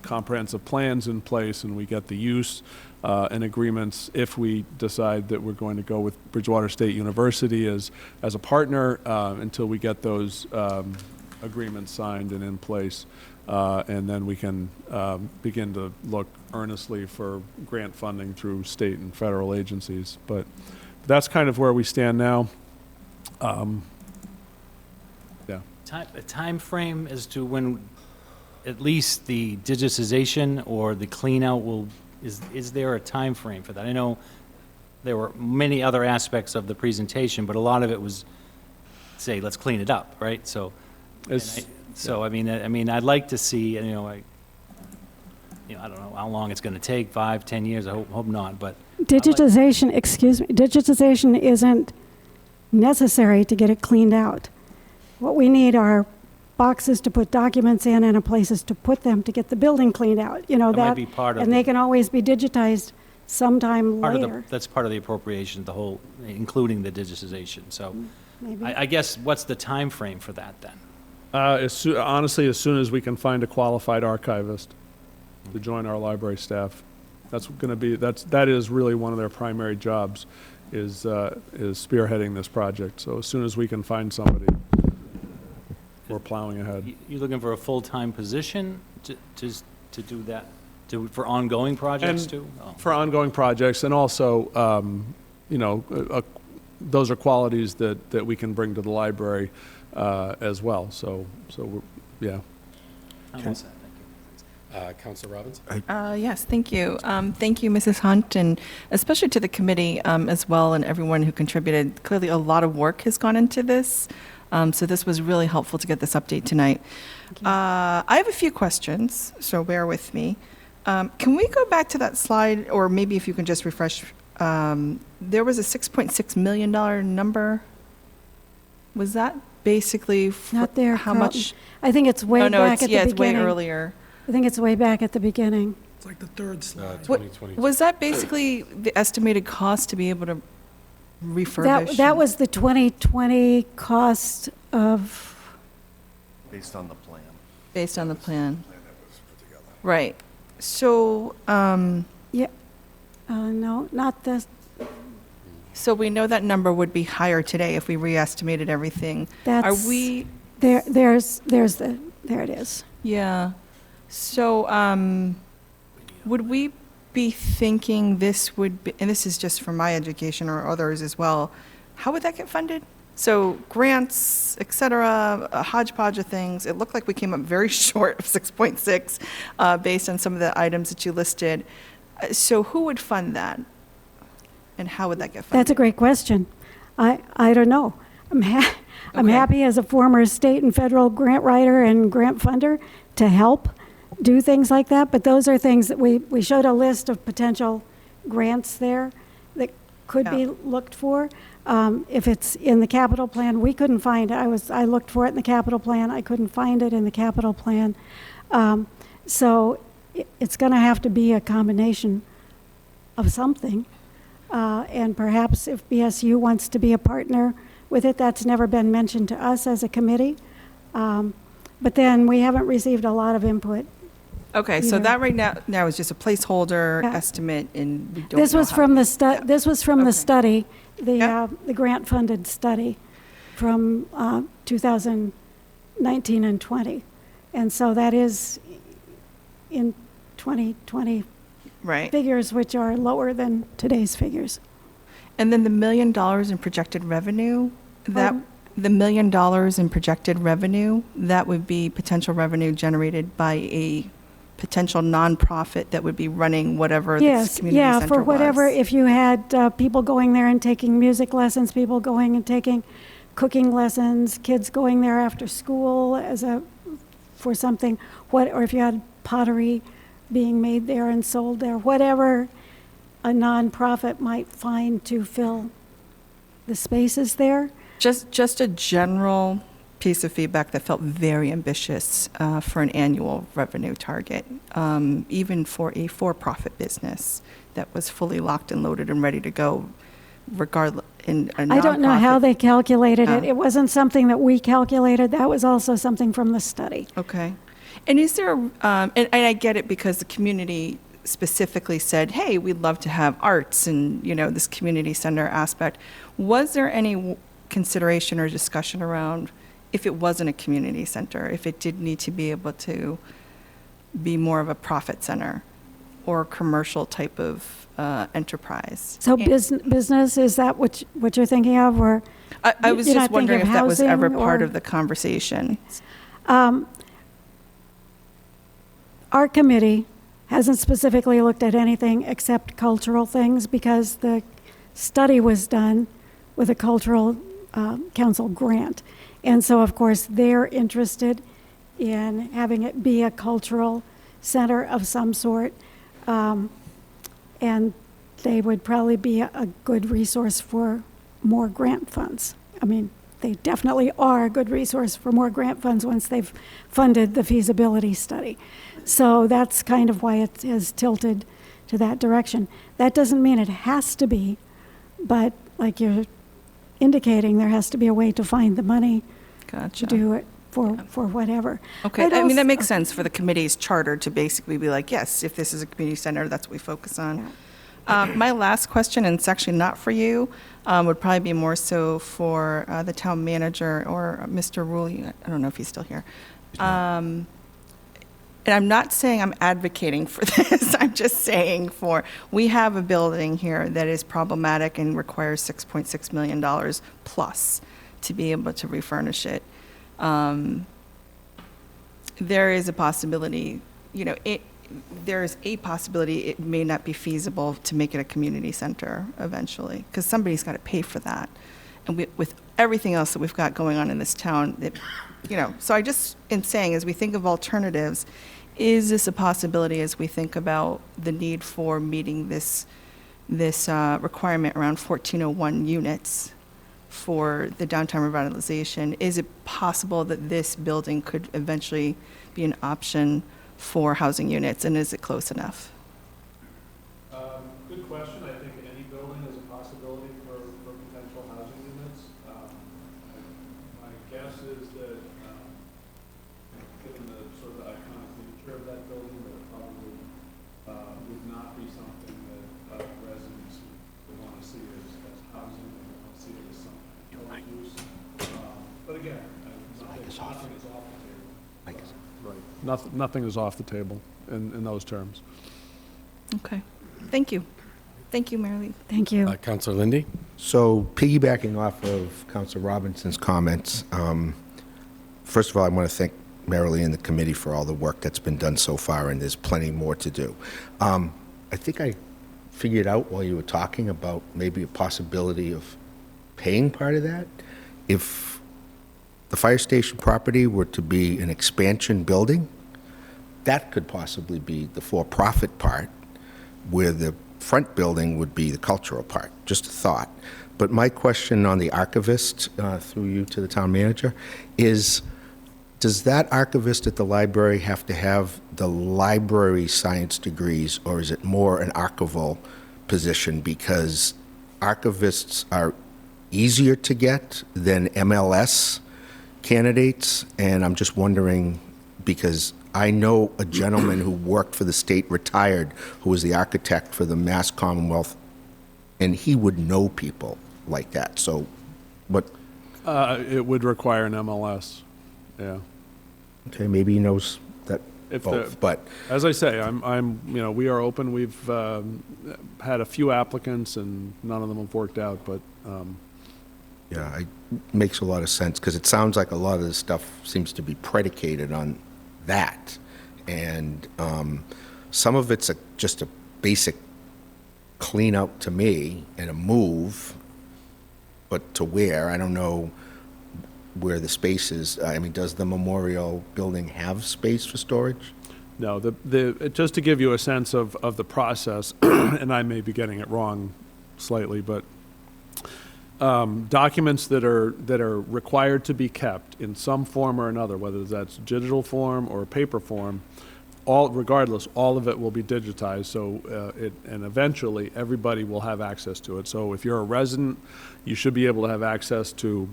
comprehensive plans in place and we get the use and agreements, if we decide that we're going to go with Bridgewater State University as a partner, until we get those agreements signed and in place. And then we can begin to look earnestly for grant funding through state and federal agencies. But that's kind of where we stand now. A time frame as to when at least the digitization or the clean out is there a time frame for that? I know there were many other aspects of the presentation, but a lot of it was, say, let's clean it up, right? So, I mean, I'd like to see, I don't know how long it's going to take, 5, 10 years. I hope not, but Digitization, digitization isn't necessary to get it cleaned out. What we need are boxes to put documents in and places to put them to get the building cleaned out. That might be part of and the- they can always be digitized sometime later. that's part of the appropriation, the whole, including the digitization. So Maybe. I guess, what's the time frame for that then? Honestly, as soon as we can find a qualified archivist to join our library staff. That is really one of their primary jobs, is spearheading this project. So as soon as we can find somebody, we're plowing ahead. You looking for a full-time position to do that, for ongoing projects And too? Oh. For ongoing projects, and also, those are qualities that we can bring to the library as well. So yeah. I'm all set, thank you. Councilor Robbins? Yes, thank you. Thank you, Mrs. Hunt, and especially to the committee as well, and everyone who contributed. Clearly, a lot of work has gone into this, so this was really helpful to get this update tonight. I have a few questions, so bear with me. Can we go back to that slide, or maybe if you can just refresh? There was a $6.6 million number. Was that basically Not there, how Carlton. much? I think it's way Oh, no, back it's, at the yeah, it's way beginning. earlier. I think it's way back at the beginning. It's like the third slide. 2020. Was that basically the estimated cost to be able to refurbish? That was the 2020 cost of, Based on the plan. Based on the plan? Right. So, no, not this. so we know that number would be higher today if we re-estimated everything. Are That's, we, there it is. yeah. So, would we be thinking this would be, and this is just for my education or others as well, how would that get funded? So grants, et cetera, a hodgepodge of things. It looked like we came up very short of 6.6 based on some of the items that you listed. So who would fund that? And how would that get funded? That's a great question. I don't know. I'm Okay. happy as a former state and federal grant writer and grant funder to help do things like that, but those are things that we showed a list of potential grants there that could be looked for. If it's in the capital plan, we couldn't find it. I looked for it in the capital plan. I couldn't find it in the capital plan. So it's going to have to be a combination of something. And perhaps if BSU wants to be a partner with it, that's never been mentioned to us as a committee. But then we haven't received a lot of input. Okay, so either. that right now is just a placeholder Yeah. estimate, and we don't This know was how- from the Yeah. this was from Okay. the study, Yeah. the grant-funded study from 2019 and 20. And so that is in 2020 Right. figures, which are lower than today's figures. And then the $1 million in projected revenue, that, Pardon? the $1 million in projected revenue, that would be potential revenue generated by a potential nonprofit that would be running whatever this Yes, community yeah, center for whatever, was. if you had people going there and taking music lessons, people going and taking cooking lessons, kids going there after school for something, or if you had pottery being made there and sold there, whatever a nonprofit might find to fill the spaces there. Just a general piece of feedback that felt very ambitious for an annual revenue target, even for a for-profit business that was fully locked and loaded and ready to go, regardless. In a I don't know how nonprofit. they calculated it. Oh. It wasn't something that we calculated. That was also something from the study. Okay. And is there, and I get it because the community specifically said, hey, we'd love to have arts and, this community center aspect. Was there any consideration or discussion around if it wasn't a community center, if it did need to be able to be more of a profit center or commercial type of enterprise? So And business, is that what you're thinking of, or? I was you're just not wondering if thinking that of was ever housing part or- of the conversation. Our committee hasn't specifically looked at anything except cultural things because the study was done with a cultural council grant. And so, of course, they're interested in having it be a cultural center of some sort. And they would probably be a good resource for more grant funds. I mean, they definitely are a good resource for more grant funds once they've funded the feasibility study. So that's kind of why it has tilted to that direction. That doesn't mean it has to be, but like you're indicating, there has to be a way to find the money Gotcha. to do it for whatever. Okay, I'd I mean, that also- makes sense for the committee's charter to basically be like, yes, if this is a community center, that's what we focus on. My last question, and it's actually not for you, would probably be more so for the town manager or Mr. Ruley. I don't know if he's still here. And I'm not saying I'm advocating for this, I'm just saying we have a building here that is problematic and requires $6.6 million plus to be able to refurnish it. There is a possibility, there's a possibility it may not be feasible to make it a community center eventually, because somebody's got to pay for that. And with everything else that we've got going on in this town, so I just, in saying, as we think of alternatives, is this a possibility as we think about the need for meeting this requirement around 1401 units for the downtown revitalization? Is it possible that this building could eventually be an option for housing units, and is it close enough? Good question. I think any building is a possibility for potential housing units. My guess is that, given the sort of iconic nature of that building, that it probably would not be something that residents would want to see as housing. They would want to see it as some public use. But again, nothing is off the table. Right. Nothing is off the table in those terms. Okay. Thank you. Thank you, Marilee. Thank you. Counselor Lindy? So piggybacking off of Councilor Robinson's comments, first of all, I want to thank Marilee and the committee for all the work that's been done so far, and there's plenty more to do. I think I figured out while you were talking about maybe a possibility of paying part of that. If the fire station property were to be an expansion building, that could possibly be the for-profit part, where the front building would be the cultural part. Just a thought. But my question on the archivist, through you to the town manager, is does that archivist at the library have to have the library science degrees, or is it more an archival position? Because archivists are easier to get than MLS candidates, and I'm just wondering, because I know a gentleman who worked for the state, retired, who was the architect for the Mass Commonwealth, and he would know people like that. So, what? It would require an MLS, yeah. Okay, maybe he knows that If both, the- but As I say, we are open. We've had a few applicants, and none of them have worked out, but, yeah, it makes a lot of sense, because it sounds like a lot of this stuff seems to be predicated on that. And some of it's just a basic clean out to me and a move, but to where, I don't know where the space is. I mean, does the memorial building have space for storage? no, just to give you a sense of the process, and I may be getting it wrong slightly, but documents that are required to be kept in some form or another, whether that's digital form or paper form, regardless, all of it will be digitized. So and eventually everybody will have access to it. So if you're a resident, you should be able to have access to,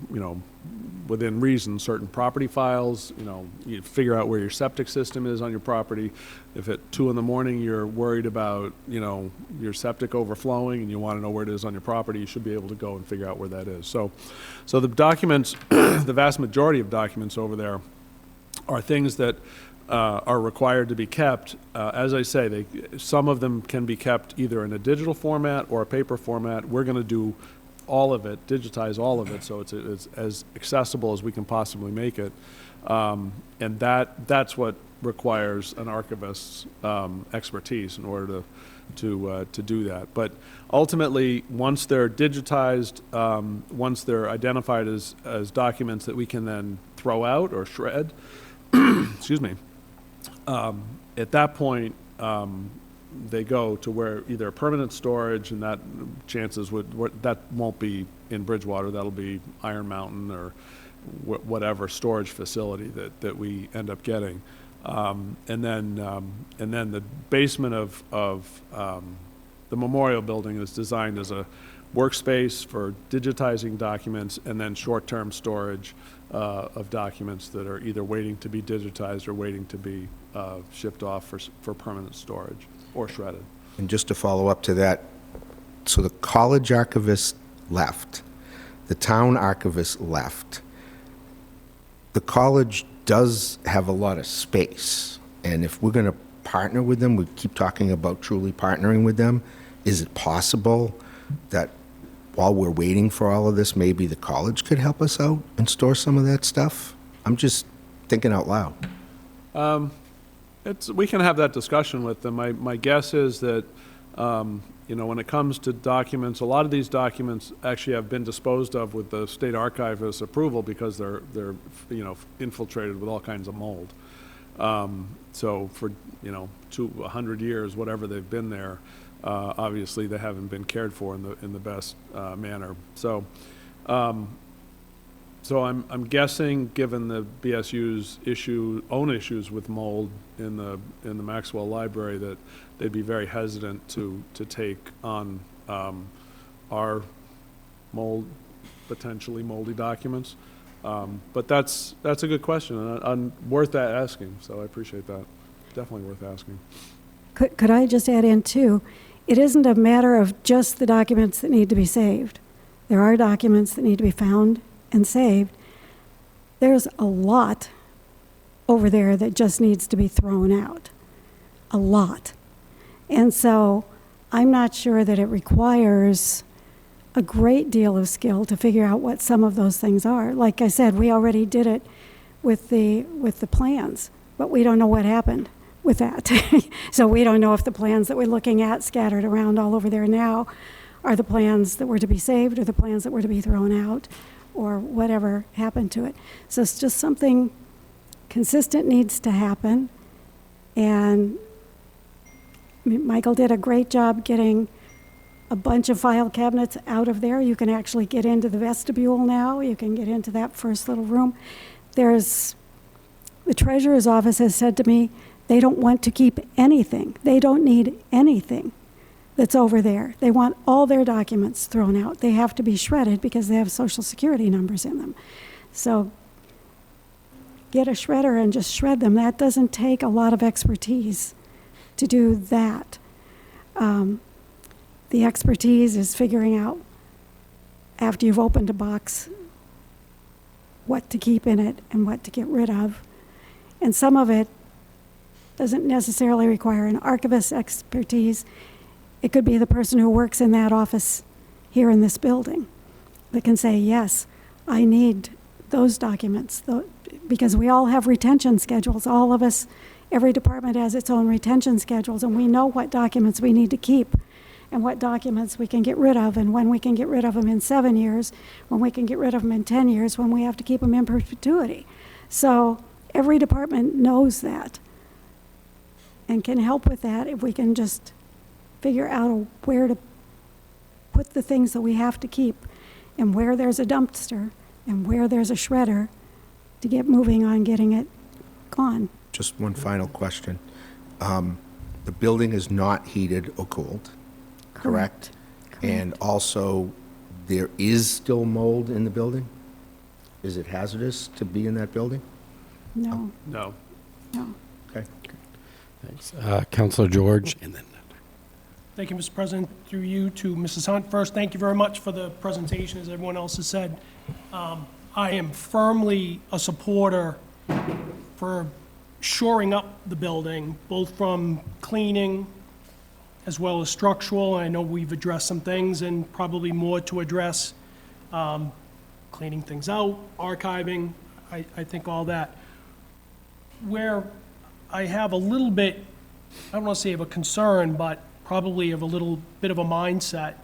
within reason, certain property files. You figure out where your septic system is on your property. If at 2 in.the morning you're worried about, your septic overflowing and you want to know where it is on your property, you should be able to go and figure out where that is. So the documents, the vast majority of documents over there are things that are required to be kept. As I say, some of them can be kept either in a digital format or a paper format. We're going to do all of it, digitize all of it, so it's as accessible as we can possibly make it. And that's what requires an archivist's expertise in order to do that. But ultimately, once they're digitized, once they're identified as documents that we can then throw out or shred, excuse me, at that point, they go to where either permanent storage, and that that won't be in Bridgewater, that'll be Iron Mountain or whatever storage facility that we end up getting. And then the basement of the memorial building is designed as a workspace for digitizing documents, and then short-term storage of documents that are either waiting to be digitized or waiting to be shipped off for permanent storage or shredded. And just to follow up to that, so the college archivist left, the town archivist left. The college does have a lot of space, and if we're going to partner with them, we keep talking about truly partnering with them, is it possible that while we're waiting for all of this, maybe the college could help us out and store some of that stuff? I'm just thinking out loud. We can have that discussion with them. My guess is that, when it comes to documents, a lot of these documents actually have been disposed of with the state archivist's approval because they're infiltrated with all kinds of mold. So for 100 years, whatever they've been there, obviously they haven't been cared for in the best manner. So I'm guessing, given the BSU's own issues with mold in the Maxwell Library, that they'd be very hesitant to take on our potentially moldy documents. But that's a good question, and worth that asking. So I appreciate that. Definitely worth asking. Could I just add in too? It isn't a matter of just the documents that need to be saved. There are documents that need to be found and saved. There's a lot over there that just needs to be thrown out. A lot. And so I'm not sure that it requires a great deal of skill to figure out what some of those things are. Like I said, we already did it with the plans, but we don't know what happened with that. So we don't know if the plans that we're looking at scattered around all over there now are the plans that were to be saved or the plans that were to be thrown out or whatever happened to it. So it's just something consistent needs to happen. And I mean, Michael did a great job getting a bunch of file cabinets out of there. You can actually get into the vestibule now. You can get into that first little room. The treasurer's office has said to me, they don't want to keep anything. They don't need anything that's over there. They want all their documents thrown out. They have to be shredded because they have Social Security numbers in them. So get a shredder and just shred them. That doesn't take a lot of expertise to do that. The expertise is figuring out, after you've opened a box, what to keep in it and what to get rid of. And some of it doesn't necessarily require an archivist's expertise. It could be the person who works in that office here in this building that can say, yes, I need those documents, because we all have retention schedules. All of us, every department has its own retention schedules, and we know what documents we need to keep and what documents we can get rid of, and when we can get rid of them in 7 years, when we can get rid of them in 10 years, when we have to keep them in perpetuity. So every department knows that and can help with that if we can just figure out where to put the things that we have to keep and where there's a dumpster and where there's a shredder to get moving on getting it gone. Just one final question. The building is not heated or cooled, correct? And also, there is still mold in the building? Is it hazardous to be in that building? No, No. no. Okay. Thanks. Counselor George, and then Thank you, Mr. President. Through you to Mrs. Hunt. First, thank you very much for the presentation, as everyone else has said. I am firmly a supporter for shoring up the building, both from cleaning as well as structural. I know we've addressed some things and probably more to address, cleaning things out, archiving, I think all that. Where I have a little bit, I don't want to say of a concern, but probably of a little bit of a mindset,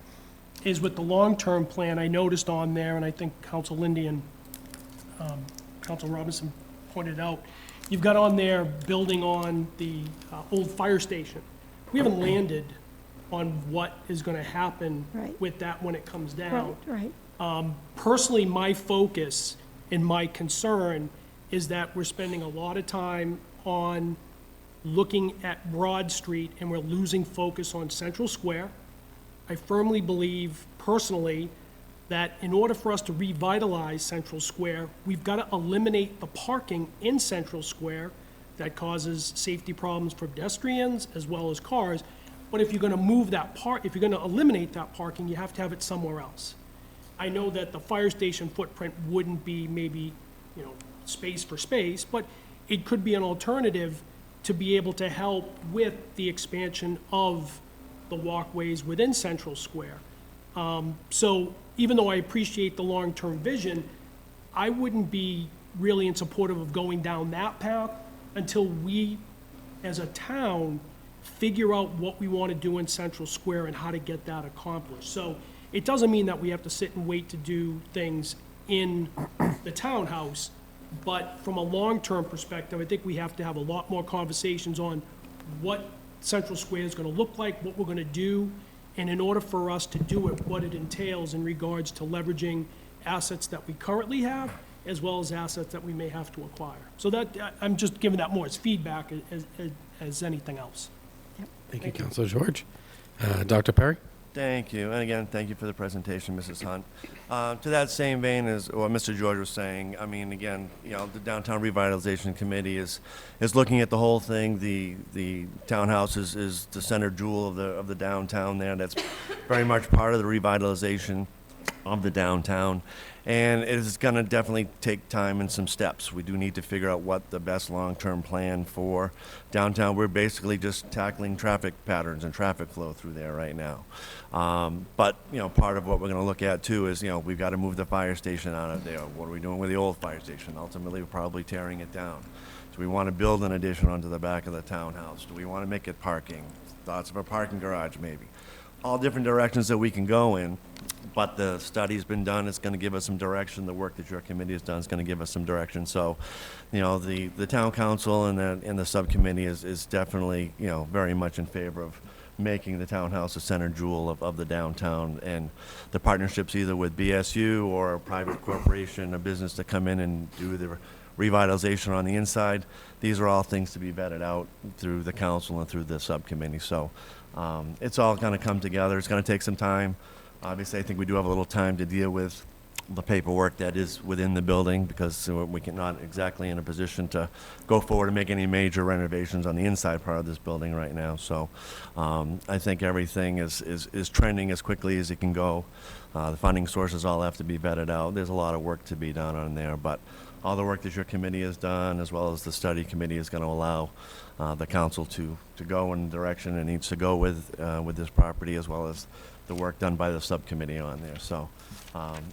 is with the long-term plan I noticed on there, and I think Council Lindy and Council Robinson pointed out, you've got on there building on the old fire station. We haven't landed on what is going to happen Right. with that when it comes down. Right. Personally, my focus and my concern is that we're spending a lot of time on looking at Broad Street and we're losing focus on Central Square. I firmly believe, personally, that in order for us to revitalize Central Square, we've got to eliminate the parking in Central Square that causes safety problems for pedestrians as well as cars. But if you're going to move that if you're going to eliminate that parking, you have to have it somewhere else. I know that the fire station footprint wouldn't be maybe, space for space, but it could be an alternative to be able to help with the expansion of the walkways within Central Square. So even though I appreciate the long-term vision, I wouldn't be really in support of going down that path until we, as a town, figure out what we want to do in Central Square and how to get that accomplished. So it doesn't mean that we have to sit and wait to do things in the townhouse, but from a long-term perspective, I think we have to have a lot more conversations on what Central Square is going to look like, what we're going to do, and in order for us to do it, what it entails in regards to leveraging assets that we currently have, as well as assets that we may have to acquire. So that, I'm just giving that more as feedback as anything else. thank you, Counselor George. Dr. Perry? Thank you. And again, thank you for the presentation, Mrs. Hunt. To that same vein as what Mr. George was saying, I mean, again, the Downtown Revitalization Committee is looking at the whole thing. The townhouse is the center jewel of the downtown there. That's very much part of the revitalization. of the downtown. And it is going to definitely take time and some steps. We do need to figure out what the best long-term plan for downtown. We're basically just tackling traffic patterns and traffic flow through there right now. But, part of what we're going to look at too is, we've got to move the fire station out of there. What are we doing with the old fire station? Ultimately, we're probably tearing it down. Do we want to build an addition onto the back of the townhouse? Do we want to make it parking? Thoughts of a parking garage, maybe. All different directions that we can go in, but the study's been done. It's going to give us some direction. The work that your committee has done is going to give us some direction. So, the town council and the subcommittee is definitely, very much in favor of making the townhouse a center jewel of the downtown, and the partnerships either with BSU or a private corporation, a business to come in and do the revitalization on the inside. These are all things to be vetted out through the council and through the subcommittee. So it's all going to come together. It's going to take some time. Obviously, I think we do have a little time to deal with the paperwork that is within the building, because we can not exactly in a position to go forward and make any major renovations on the inside part of this building right now. So I think everything is trending as quickly as it can go. The funding sources all have to be vetted out. There's a lot of work to be done on there, but all the work that your committee has done, as well as the study committee, is going to allow the council to go in the direction it needs to go with this property, as well as the work done by the subcommittee on there. So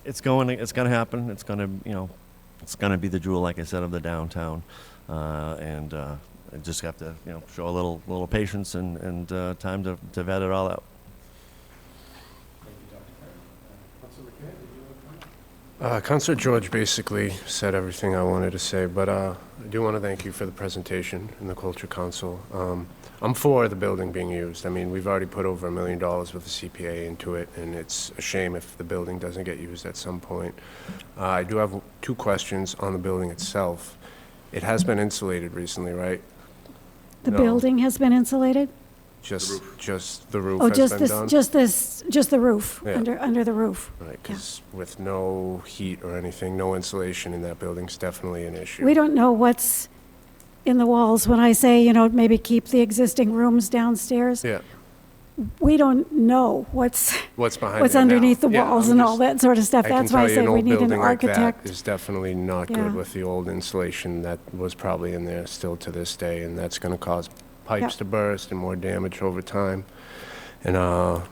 it's going to happen. It's going to be the jewel, like I said, of the downtown, and I just have to show a little patience and time to vet it all out. Councilor George basically said everything I wanted to say, but I do want to thank you for the presentation and the Culture Council. I'm for the building being used. I mean, we've already put over $1 million with the CPA into it, and it's a shame if the building doesn't get used at some point. I do have 2 questions on the building itself. It has been insulated recently, right? The No. building has been insulated? Just the roof Oh, has just been this, done? just the roof, Yeah. under the roof. Right, because with no heat or anything, no insulation in that building's definitely an issue. We don't know what's in the walls. When I say, maybe keep the existing rooms downstairs, Yeah, we don't know what's behind what's there now. underneath the Yeah, walls I'm and just- all that sort of stuff. I can That's why I tell you say an we old need an building like that architect. is definitely not Yeah. good with the old insulation that was probably in there still to this day, and that's going to cause pipes Yeah. to burst and more damage over time. And how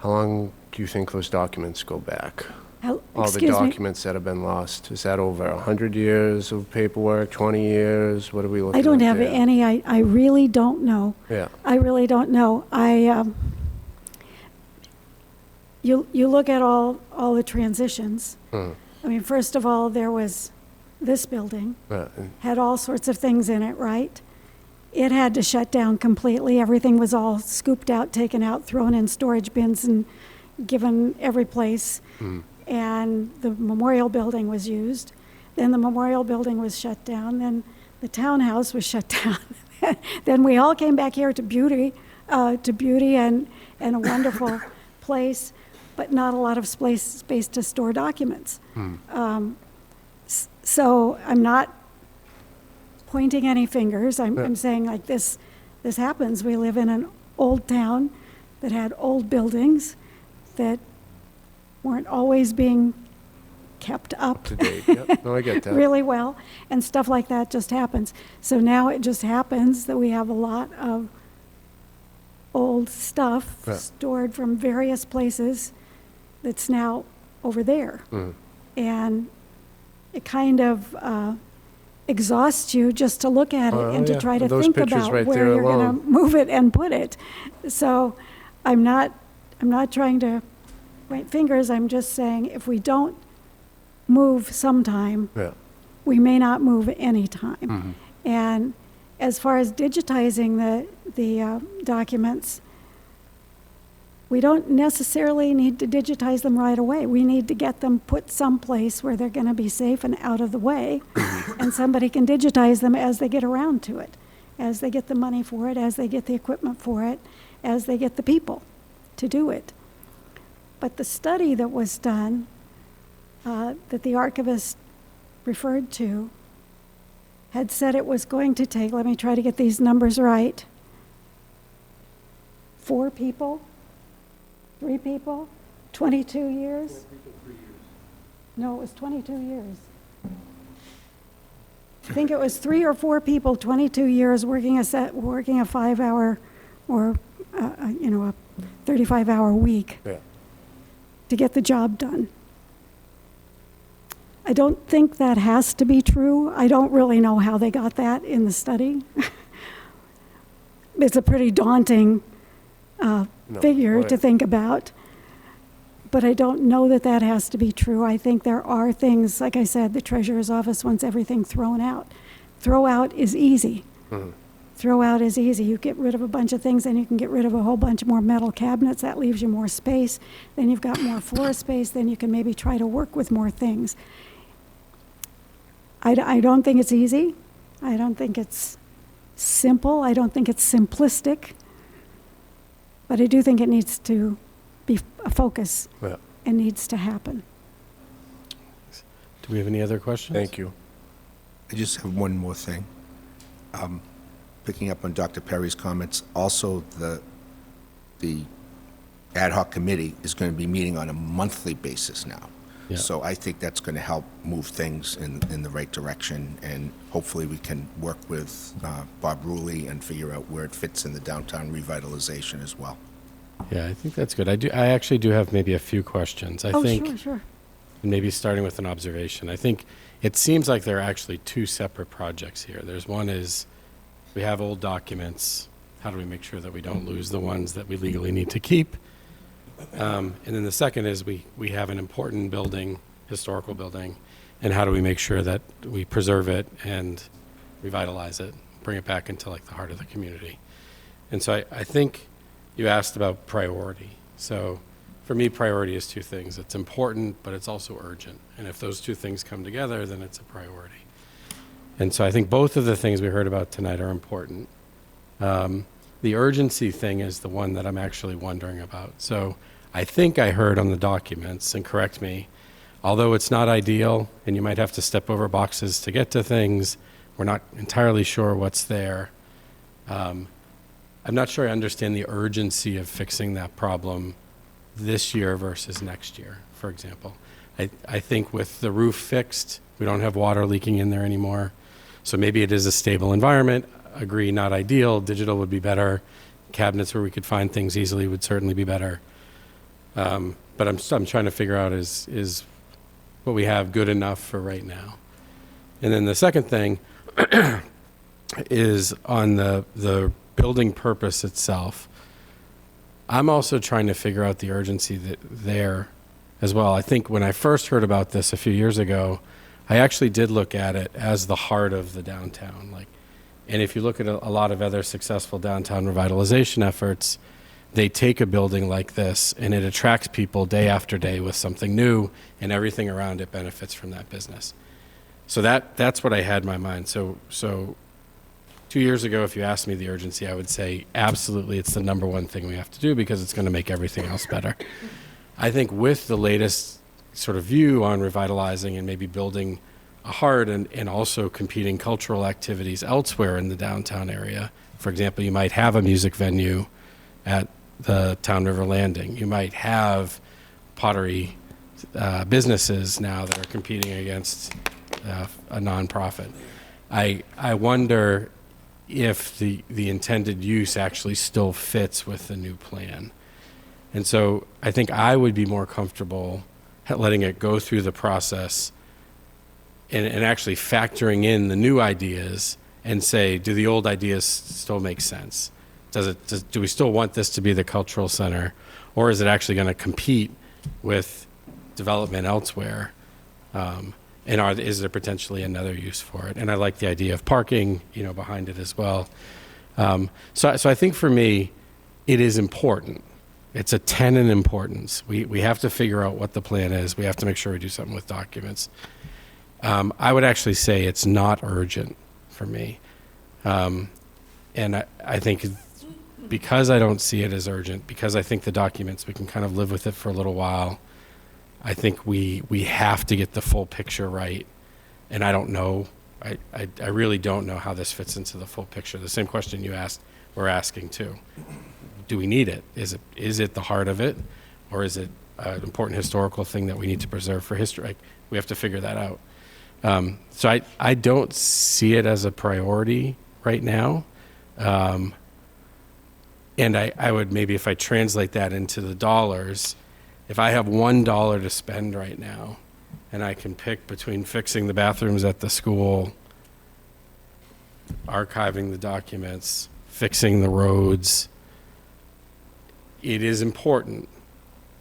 long do you think those documents go back? All the Excuse me, documents that have been lost, is that over 100 years of paperwork, 20 years? What are we looking I at don't have there? any, I really don't know. Yeah, I really don't know. You look at all the transitions. Mhm. I mean, first of all, there was this building, and- had all sorts of things in it, right? It had to shut down completely. Everything was all scooped out, taken out, thrown in storage bins and given every place. And the memorial building was used. Then the memorial building was shut down. Then the townhouse was shut down. Then we all came back here to Beauty and a wonderful place, but not a lot of space to store documents. So I'm not pointing any fingers. I'm saying like this happens. We live in an old town that had old buildings that weren't always being kept up to date, yep, no, I get that. really well, and stuff like that just happens. So now it just happens that we have a lot of old stuff Yeah. stored from various places that's now over there. And it kind of exhausts you just to look at it Oh, and to yeah. try to Those think pictures about right where there you're going alone. to move it and put it. So I'm not trying to point fingers. I'm just saying if we don't move sometime, Yeah. we may not move any time. And as far as digitizing the documents, we don't necessarily need to digitize them right away. We need to get them put someplace where they're going to be safe and out of the way, and somebody can digitize them as they get around to it, as they get the money for it, as they get the equipment for it, as they get the people to do it. But the study that was done, that the archivist referred to, had said it was going to take, let me try to get these numbers right, 4 people, 3 people, 22 years? No, it was 22 years. I think it was 3 or 4 people, 22 years, working a 5-hour or, a 35-hour week Yeah. to get the job done. I don't think that has to be true. I don't really know how they got that in the study. It's a pretty daunting figure right. to think about. But I don't know that that has to be true. I think there are things, like I said, the treasurer's office wants everything thrown out. Throw out is easy. Throw out is easy. You get rid of a bunch of things, then you can get rid of a whole bunch more metal cabinets. That leaves you more space. Then you've got more floor space. Then you can maybe try to work with more things. I don't think it's easy. I don't think it's simple. I don't think it's simplistic. But I do think it needs to be a focus. Yeah. It needs to happen. Do we have any other questions? Thank you. I just have one more thing. Picking up on Dr. Perry's comments, also the ad hoc committee is going to be meeting on a monthly basis now. Yeah. So I think that's going to help move things in the right direction, and hopefully we can work with Bob Ruley and figure out where it fits in the downtown revitalization as well. Yeah, I think that's good. I actually do have maybe a few questions. I think, Sure. and maybe starting with an observation. I think it seems like there are actually 2 separate projects here. There's one is we have old documents. How do we make sure that we don't lose the ones that we legally need to keep? And then the second is we have an important building, historical building, and how do we make sure that we preserve it and revitalize it, bring it back into like the heart of the community. And so I think you asked about priority. So for me, priority is 2 things. It's important, but it's also urgent. And if those 2 things come together, then it's a priority. And so I think both of the things we heard about tonight are important. The urgency thing is the one that I'm actually wondering about. So I think I heard on the documents, and correct me, although it's not ideal and you might have to step over boxes to get to things, we're not entirely sure what's there. I'm not sure I understand the urgency of fixing that problem this year versus next year, for example. I think with the roof fixed, we don't have water leaking in there anymore. So maybe it is a stable environment. Agree, not ideal. Digital would be better. Cabinets where we could find things easily would certainly be better. But I'm trying to figure out is what we have good enough for right now. And then the second thing is on the building purpose itself. I'm also trying to figure out the urgency there as well. I think when I first heard about this a few years ago, I actually did look at it as the heart of the downtown. And if you look at a lot of other successful downtown revitalization efforts, they take a building like this and it attracts people day after day with something new, and everything around it benefits from that business. So that's what I had in my mind. So 2 years ago, if you asked me the urgency, I would say absolutely it's the number one thing we have to do because it's going to make everything else better. I think with the latest sort of view on revitalizing and maybe building a heart and also competing cultural activities elsewhere in the downtown area. For example, you might have a music venue at the Town River Landing. You might have pottery businesses now that are competing against a nonprofit. I wonder if the intended use actually still fits with the new plan. And so I think I would be more comfortable letting it go through the process and actually factoring in the new ideas and say, do the old ideas still make sense? Do we still want this to be the cultural center, or is it actually going to compete with development elsewhere? And is there potentially another use for it? And I like the idea of parking, behind it as well. So I think for me, it is important. It's a 10 in importance. We have to figure out what the plan is. We have to make sure we do something with documents. I would actually say it's not urgent for me. And I think because I don't see it as urgent, because I think the documents, we can kind of live with it for a little while, I think we have to get the full picture right. And I don't know, I really don't know how this fits into the full picture. The same question you asked, we're asking too. Do we need it? Is it the heart of it? Or is it an important historical thing that we need to preserve for history. Like, we have to figure that out. So I don't see it as a priority right now. And I would maybe, if I translate that into the dollars, if I have $1 to spend right now, and I can pick between fixing the bathrooms at the school, archiving the documents, fixing the roads, it is important,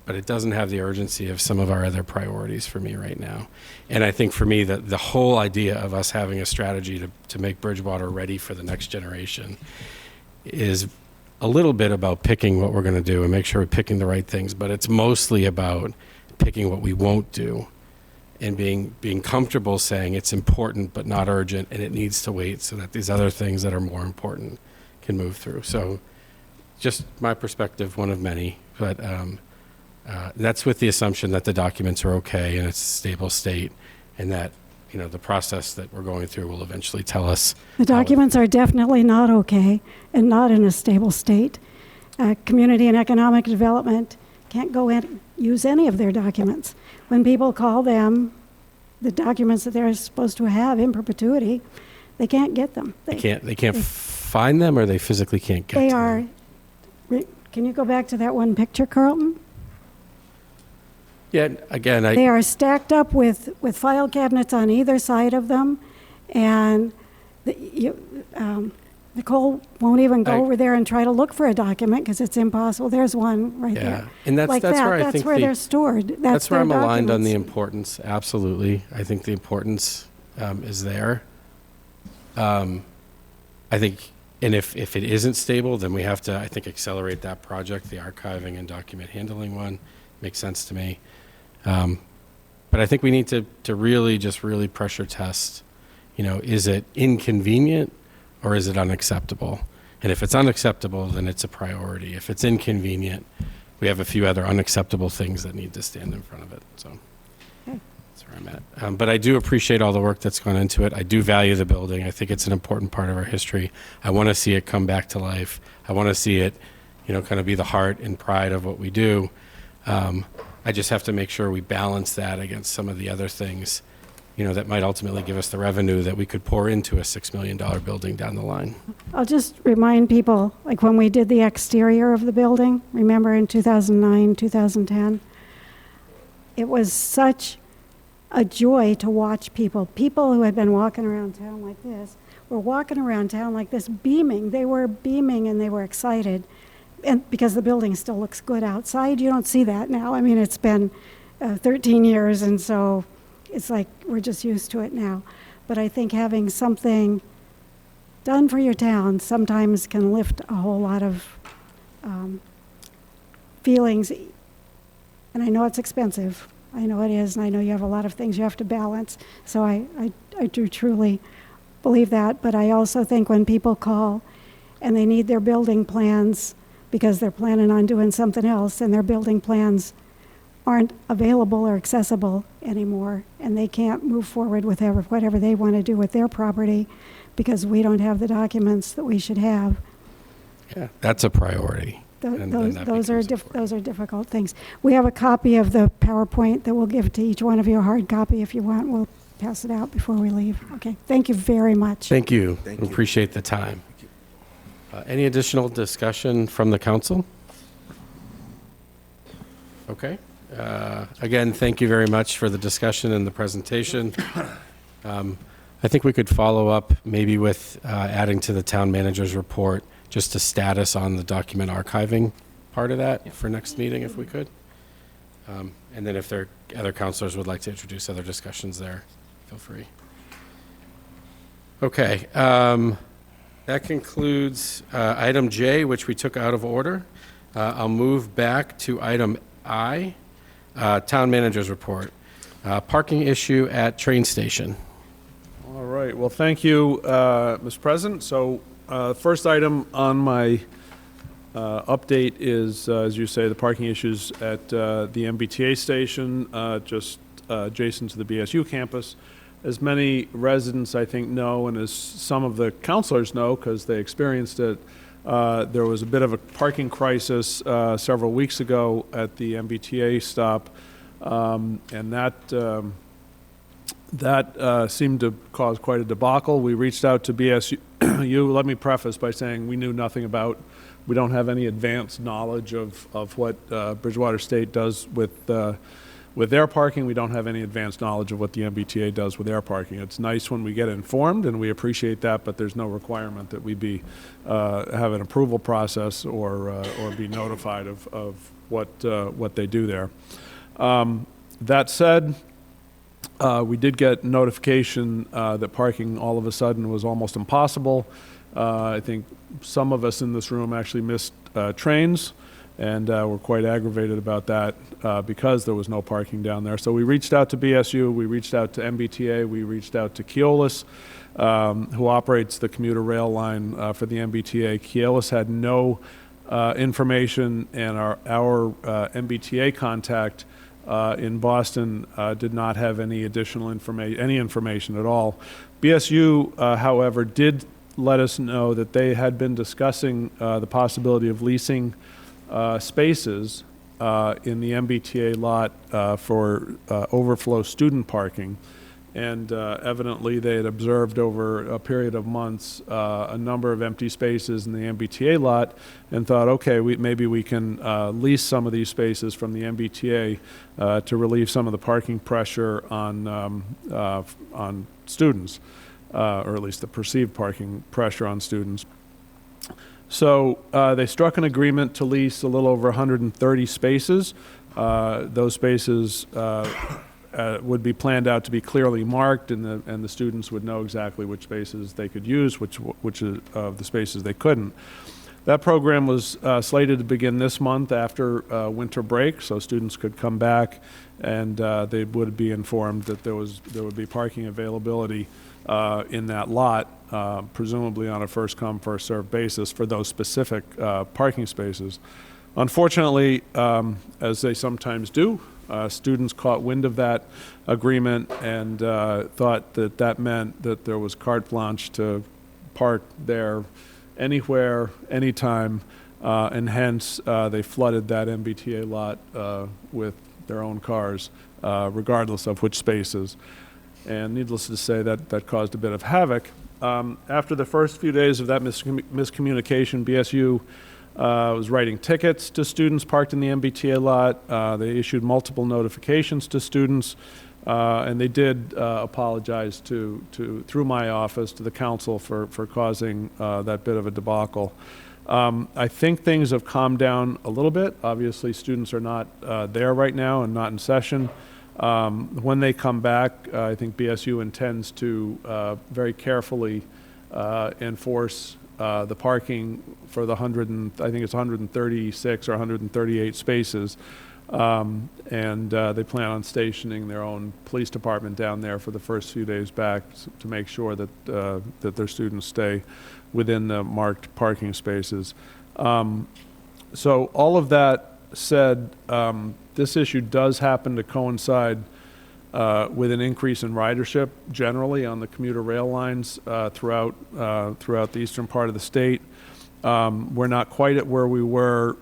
but it doesn't have the urgency of some of our other priorities for me right now. And I think for me, that the whole idea of us having a strategy to make Bridgewater ready for the next generation is a little bit about picking what we're going to do and make sure we're picking the right things, but it's mostly about picking what we won't do and being comfortable saying it's important but not urgent and it needs to wait so that these other things that are more important can move through. So just my perspective, one of many, but that's with the assumption that the documents are okay and it's a stable state, and that, you know, the process that we're going through will eventually tell us. The documents are definitely not okay and not in a stable state. Community and Economic Development can't go and use any of their documents. When people call them the documents that they're supposed to have in perpetuity, they can't get them. They can't find them, or they physically can't get They to are. them. Can you go back to that one picture, Carlton? Yeah, again, They are stacked up with file cabinets on either side of them, and Nicole won't even go over there and try to look for a document because it's impossible. There's one right there. And that's like where I that's think where they're stored. That's where their I'm aligned on the documents. importance. Absolutely, I think the importance is there. I think, and if it isn't stable, then we have to, I think, accelerate that project. The archiving and document handling one makes sense to me. But I think we need to really pressure test. You know, is it inconvenient or is it unacceptable? And if it's unacceptable, then it's a priority. If it's inconvenient, we have a few other unacceptable things that need to stand in front of it. So that's where I'm at. But I do appreciate all the work that's gone into it. I do value the building. I think it's an important part of our history. I want to see it come back to life. I want to see it, you know, kind of be the heart and pride of what we do. I just have to make sure we balance that against some of the other things, you know, that might ultimately give us the revenue that we could pour into a $6 million building down the line. I'll just remind people, like when we did the exterior of the building, remember in 2009, 2010? It was such a joy to watch people who had been walking around town like this, were walking around town like this, beaming. They were beaming and they were excited. And because the building still looks good outside, you don't see that now. I mean, it's been 13 years, and so it's like we're just used to it now. But I think having something done for your town sometimes can lift a whole lot of feelings. And I know it's expensive. I know it is, and I know you have a lot of things you have to balance. So I do truly believe that. But I also think when people call and they need their building plans because they're planning on doing something else and their building plans aren't available or accessible anymore, and they can't move forward with whatever they want to do with their property because we don't have the documents that we should have. Yeah, that's a priority. Those are difficult things. We have a copy of the PowerPoint that we'll give to each one of you, a hard copy if you want. We'll pass it out before we leave. Okay, thank you very much. Thank you. Thank you. Appreciate the time. Any additional discussion from the council? Okay. Again, thank you very much for the discussion and the presentation. I think we could follow up maybe with adding to the town manager's report just a status on the document archiving part of that for next meeting, if we could. And then if there are other counselors would like to introduce other discussions there, feel free. Okay. That concludes item J, which we took out of order. I'll move back to item I, town manager's report. Parking issue at train station. All right, well, thank you, Mr. President. So, first item on my update is, as you say, the parking issues at the MBTA station, just adjacent to the BSU campus. As many residents, I think, know, and as some of the counselors know, because they experienced it, There was a bit of a parking crisis several weeks ago at the MBTA stop, and that seemed to cause quite a debacle. We reached out to BSU. Let me preface by saying we knew nothing about, we don't have any advanced knowledge of what Bridgewater State does with their parking. We don't have any advanced knowledge of what the MBTA does with their parking. It's nice when we get informed, and we appreciate that, but there's no requirement that we have an approval process or be notified of what they do there. That said, we did get notification that parking all of a sudden was almost impossible. I think some of us in this room actually missed trains, and we're quite aggravated about that because there was no parking down there. So we reached out to BSU, we reached out to MBTA, we reached out to Keolis, who operates the commuter rail line for the MBTA. Keolis had no information, and our MBTA contact in Boston did not have any additional information at all. BSU, however, did let us know that they had been discussing the possibility of leasing spaces in the MBTA lot for overflow student parking. And evidently, they had observed over a period of months a number of empty spaces in the MBTA lot and thought, okay, maybe we can lease some of these spaces from the MBTA to relieve some of the parking pressure on students, or at least the perceived parking pressure on students. So they struck an agreement to lease a little over 130 spaces. Those spaces would be planned out to be clearly marked, and the students would know exactly which spaces they could use, which of the spaces they couldn't. That program was slated to begin this month after winter break, so students could come back and they would be informed that there would be parking availability in that lot, presumably on a first-come, first-served basis for those specific parking spaces. Unfortunately, as they sometimes do, students caught wind of that agreement and thought that meant that there was carte blanche to park there anywhere, anytime, and hence they flooded that MBTA lot with their own cars, regardless of which spaces. And needless to say, that caused a bit of havoc. After the first few days of that miscommunication, BSU was writing tickets to students parked in the MBTA lot. They issued multiple notifications to students, and they did apologize through my office to the council for causing that bit of a debacle. I think things have calmed down a little bit. Obviously, students are not there right now and not in session. When they come back, I think BSU intends to very carefully enforce the parking for the I think it's 136 or 138 spaces, and they plan on stationing their own police department down there for the first few days back to make sure that that their students stay within the marked parking spaces. So all of that said, this issue does happen to coincide with an increase in ridership generally on the commuter rail lines throughout the eastern part of the state. We're not quite at where we were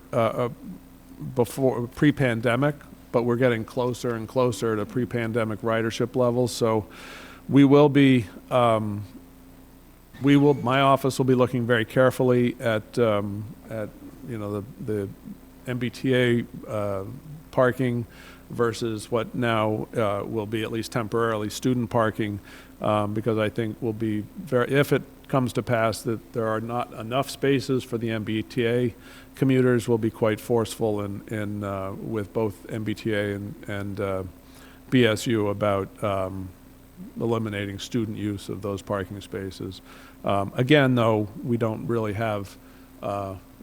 before pre-pandemic, but we're getting closer and closer to pre-pandemic ridership levels. So we will be, my office will be looking very carefully at the MBTA parking versus what now will be at least temporarily student parking, because I think will be if it comes to pass that there are not enough spaces for the MBTA commuters, will be quite forceful with both MBTA and BSU about eliminating student use of those parking spaces. Again, though, we don't really have,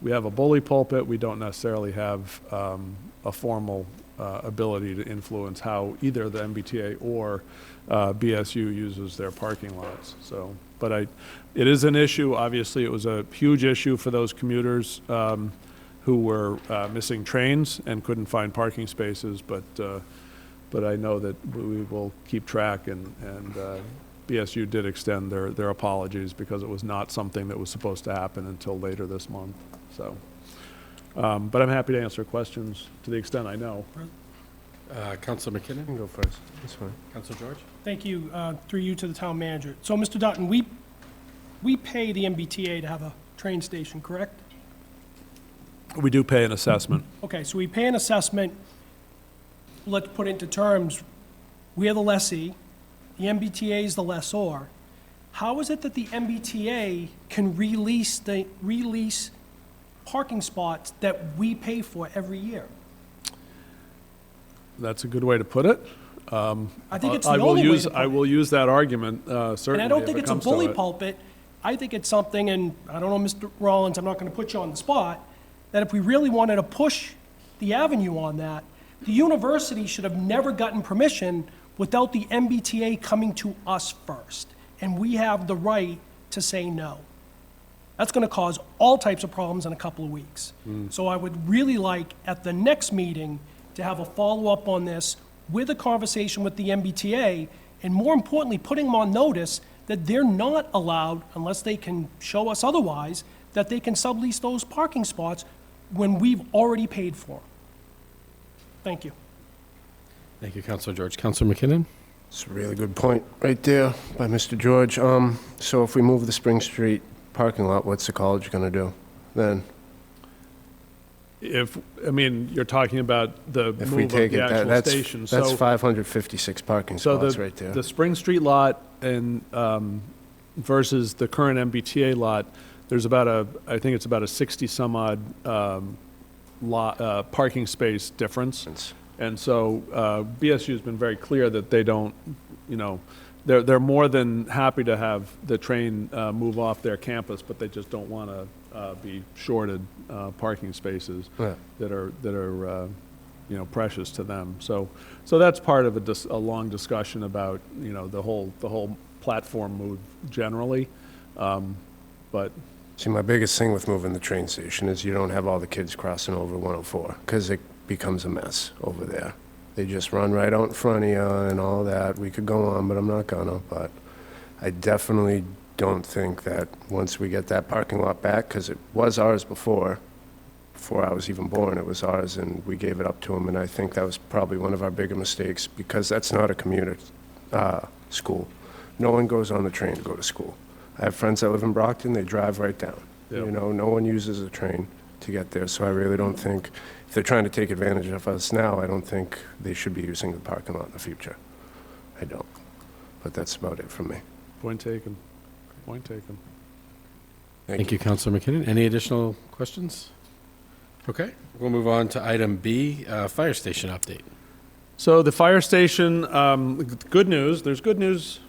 we have a bully pulpit. We don't necessarily have a formal ability to influence how either the MBTA or BSU uses their parking lots. So, but it is an issue. Obviously, it was a huge issue for those commuters who were missing trains and couldn't find parking spaces. But I know that we will keep track and BSU did extend their apologies because it was not something that was supposed to happen until later this month, so. But I'm happy to answer questions to the extent I know. Counselor McKinnon? You can go first. That's fine. Counselor George? Thank you, through you to the town manager. So, Mr. Dutton, we pay the MBTA to have a train station, correct? We do pay an assessment. Okay, so we pay an assessment, let's put it into terms, we're the lessee, the MBTA is the lessor. How is it that the MBTA can release parking spots that we pay for every year? That's a good way to put it. I think it's the I will only way use to put I it. will use that argument, certainly, And I don't if think it it's a comes to bully it. pulpit. I think it's something, and I don't know, Mr. Rollins, I'm not going to put you on the spot, that if we really wanted to push the avenue on that, the university should have never gotten permission without the MBTA coming to us first. And we have the right to say no. That's going to cause all types of problems in a couple of weeks. So I would really like, at the next meeting, to have a follow-up on this with a conversation with the MBTA, and more importantly, putting them on notice that they're not allowed, unless they can show us otherwise, that they can sublease those parking spots when we've already paid for them. Thank you. Thank you, Counselor George. Counselor McKinnon? It's a really good point right there by Mr. George. So if we move the Spring Street parking lot, what's the college going to do then? I mean, you're talking about the If we move of take the it, actual station. that's So- 556 parking So spots right there. the Spring Street lot and, versus the current MBTA lot, there's I think it's about a 60-some-odd parking space difference. And so BSU's been very clear that they don't, they're more than happy to have the train move off their campus, but they just don't want to be shorted parking spaces Yeah. that are precious to them. So that's part of a long discussion about, the whole platform move generally. But See, my biggest thing with moving the train station is you don't have all the kids crossing over 104, because it becomes a mess over there. They just run right out in front of you and all that. We could go on, but I'm not gonna. But I definitely don't think that once we get that parking lot back, because it was ours before I was even born, it was ours, and we gave it up to them, and I think that was probably one of our bigger mistakes, because that's not a commuter school. No one goes on the train to go to school. I have friends that live in Brockton, they drive right down. Yeah. No one uses a train to get there, so I really don't think, if they're trying to take advantage of us now, I don't think they should be using the parking lot in the future. I don't. But that's about it from me. point taken. Point taken. Thank you, Counselor McKinnon. Any additional questions? Okay, we'll move on to item B, fire station update. So the fire station, good news, there's good news,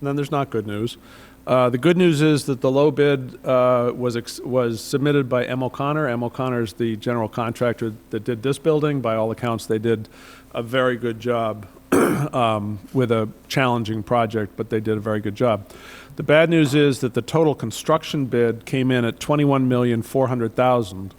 and then there's not good news. The good news is that the low bid was submitted by M. O'Connor. M. O'Connor is the general contractor that did this building. By all accounts, they did a very good job with a challenging project, but they did a very good job. The bad news is that the total construction bid came in at $21,400,000.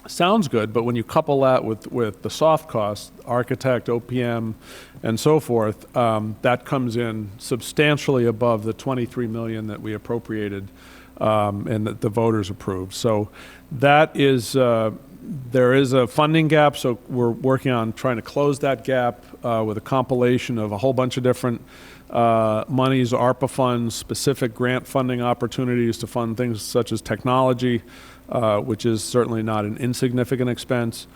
Sounds good, but when you couple that with the soft costs, architect, OPM, and so forth, that comes in substantially above the $23 million that we appropriated and that the voters approved. So that is, there is a funding gap, so we're working on trying to close that gap with a compilation of a whole bunch of different monies, ARPA funds, specific grant funding opportunities to fund things such as technology, which is certainly not an insignificant expense.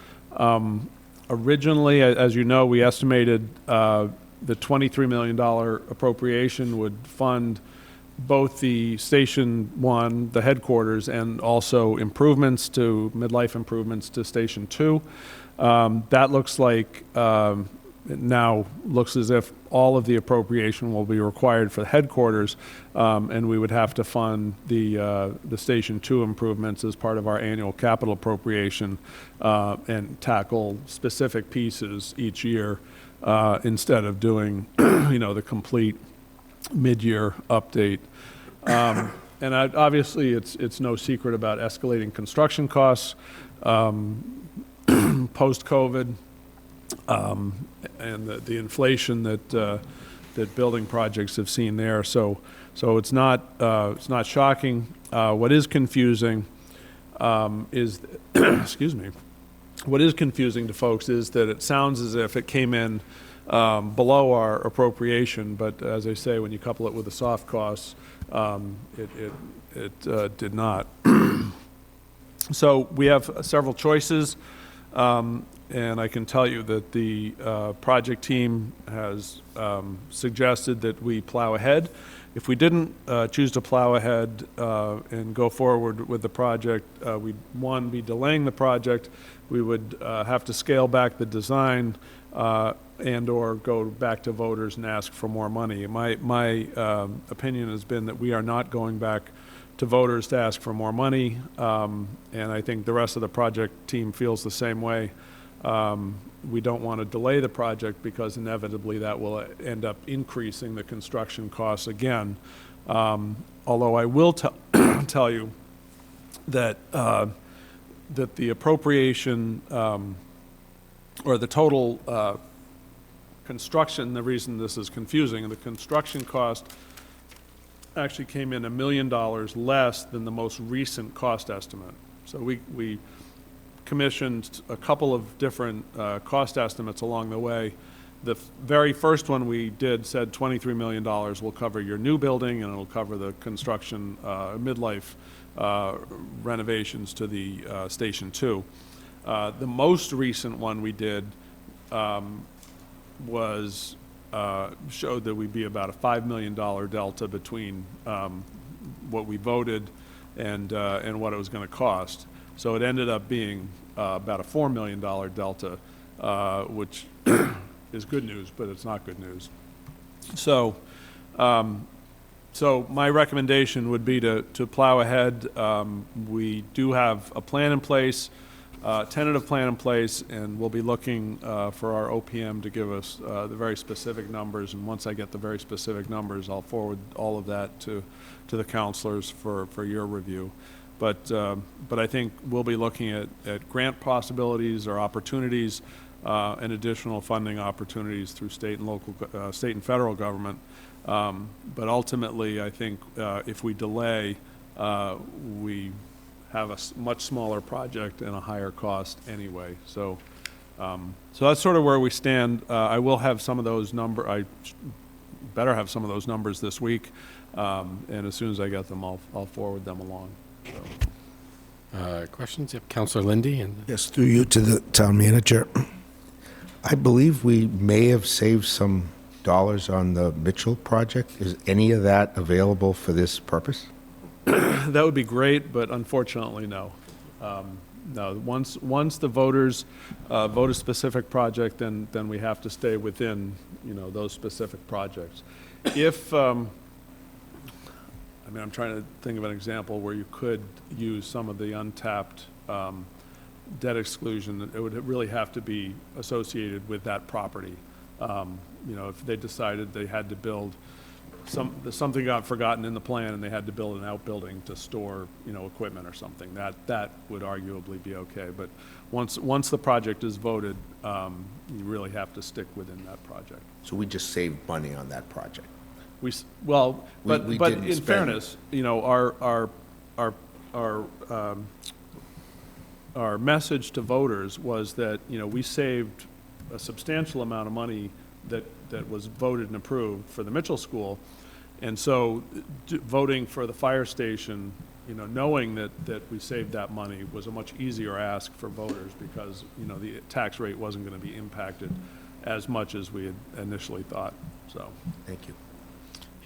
Originally, as you know, we estimated the $23 million appropriation would fund both the Station 1, the headquarters, and also improvements to, midlife improvements to Station 2. That looks like, now looks as if all of the appropriation will be required for the headquarters, and we would have to fund the Station 2 improvements as part of our annual capital appropriation and tackle specific pieces each year instead of doing, the complete mid-year update. And obviously, it's no secret about escalating construction costs post-COVID. And the inflation that that building projects have seen there. So it's not shocking. What is confusing is, excuse me, what is confusing to folks is that it sounds as if it came in below our appropriation, but as I say, when you couple it with the soft costs, it did not. So we have several choices, and I can tell you that the project team has suggested that we plow ahead. If we didn't choose to plow ahead and go forward with the project, we'd, one, be delaying the project. We would have to scale back the design and/or go back to voters and ask for more money. My opinion has been that we are not going back to voters to ask for more money, and I think the rest of the project team feels the same way. We don't want to delay the project because inevitably that will end up increasing the construction costs again. Although I will tell you that that the appropriation or the total construction, the reason this is confusing, the construction cost actually came in $1 million less than the most recent cost estimate. So we commissioned a couple of different cost estimates along the way. The very first one we did said $23 million will cover your new building, and it'll cover the construction midlife renovations to the Station 2. The most recent one we did was showed that we'd be about a $5 million delta between what we voted and what it was going to cost. So it ended up being about a $4 million delta, which is good news, but it's not good news. So, so my recommendation would be to plow ahead. We do have a plan in place, tentative plan in place, and we'll be looking for our OPM to give us the very specific numbers. And once I get the very specific numbers, I'll forward all of that to the counselors for your review. But I think we'll be looking at grant possibilities or opportunities and additional funding opportunities through state and local, state and federal government. But ultimately, I think if we delay, we have a much smaller project and a higher cost anyway. So, so that's sort of where we stand. I will have some of those I better have some of those numbers this week, and as soon as I get them, I'll forward them along. So. Questions? Yep, Councilor Lindy. And Yes, through you to the town manager. I believe we may have saved some dollars on the Mitchell project. Is any of that available for this purpose? That would be great, but unfortunately, no. No, once the voters vote a specific project, then we have to stay within, those specific projects. If, I mean, I'm trying to think of an example where you could use some of the untapped debt exclusion. It would really have to be associated with that property. If they decided they had to build something got forgotten in the plan and they had to build an outbuilding to store, equipment or something, that would arguably be okay. But once the project is voted, you really have to stick within that project. So we just saved money on that project. But We but didn't in spend. fairness, our message to voters was that, we saved a substantial amount of money that was voted and approved for the Mitchell School. And so voting for the fire station, knowing that we saved that money was a much easier ask for voters because, the tax rate wasn't going to be impacted as much as we had initially thought, so. Thank you.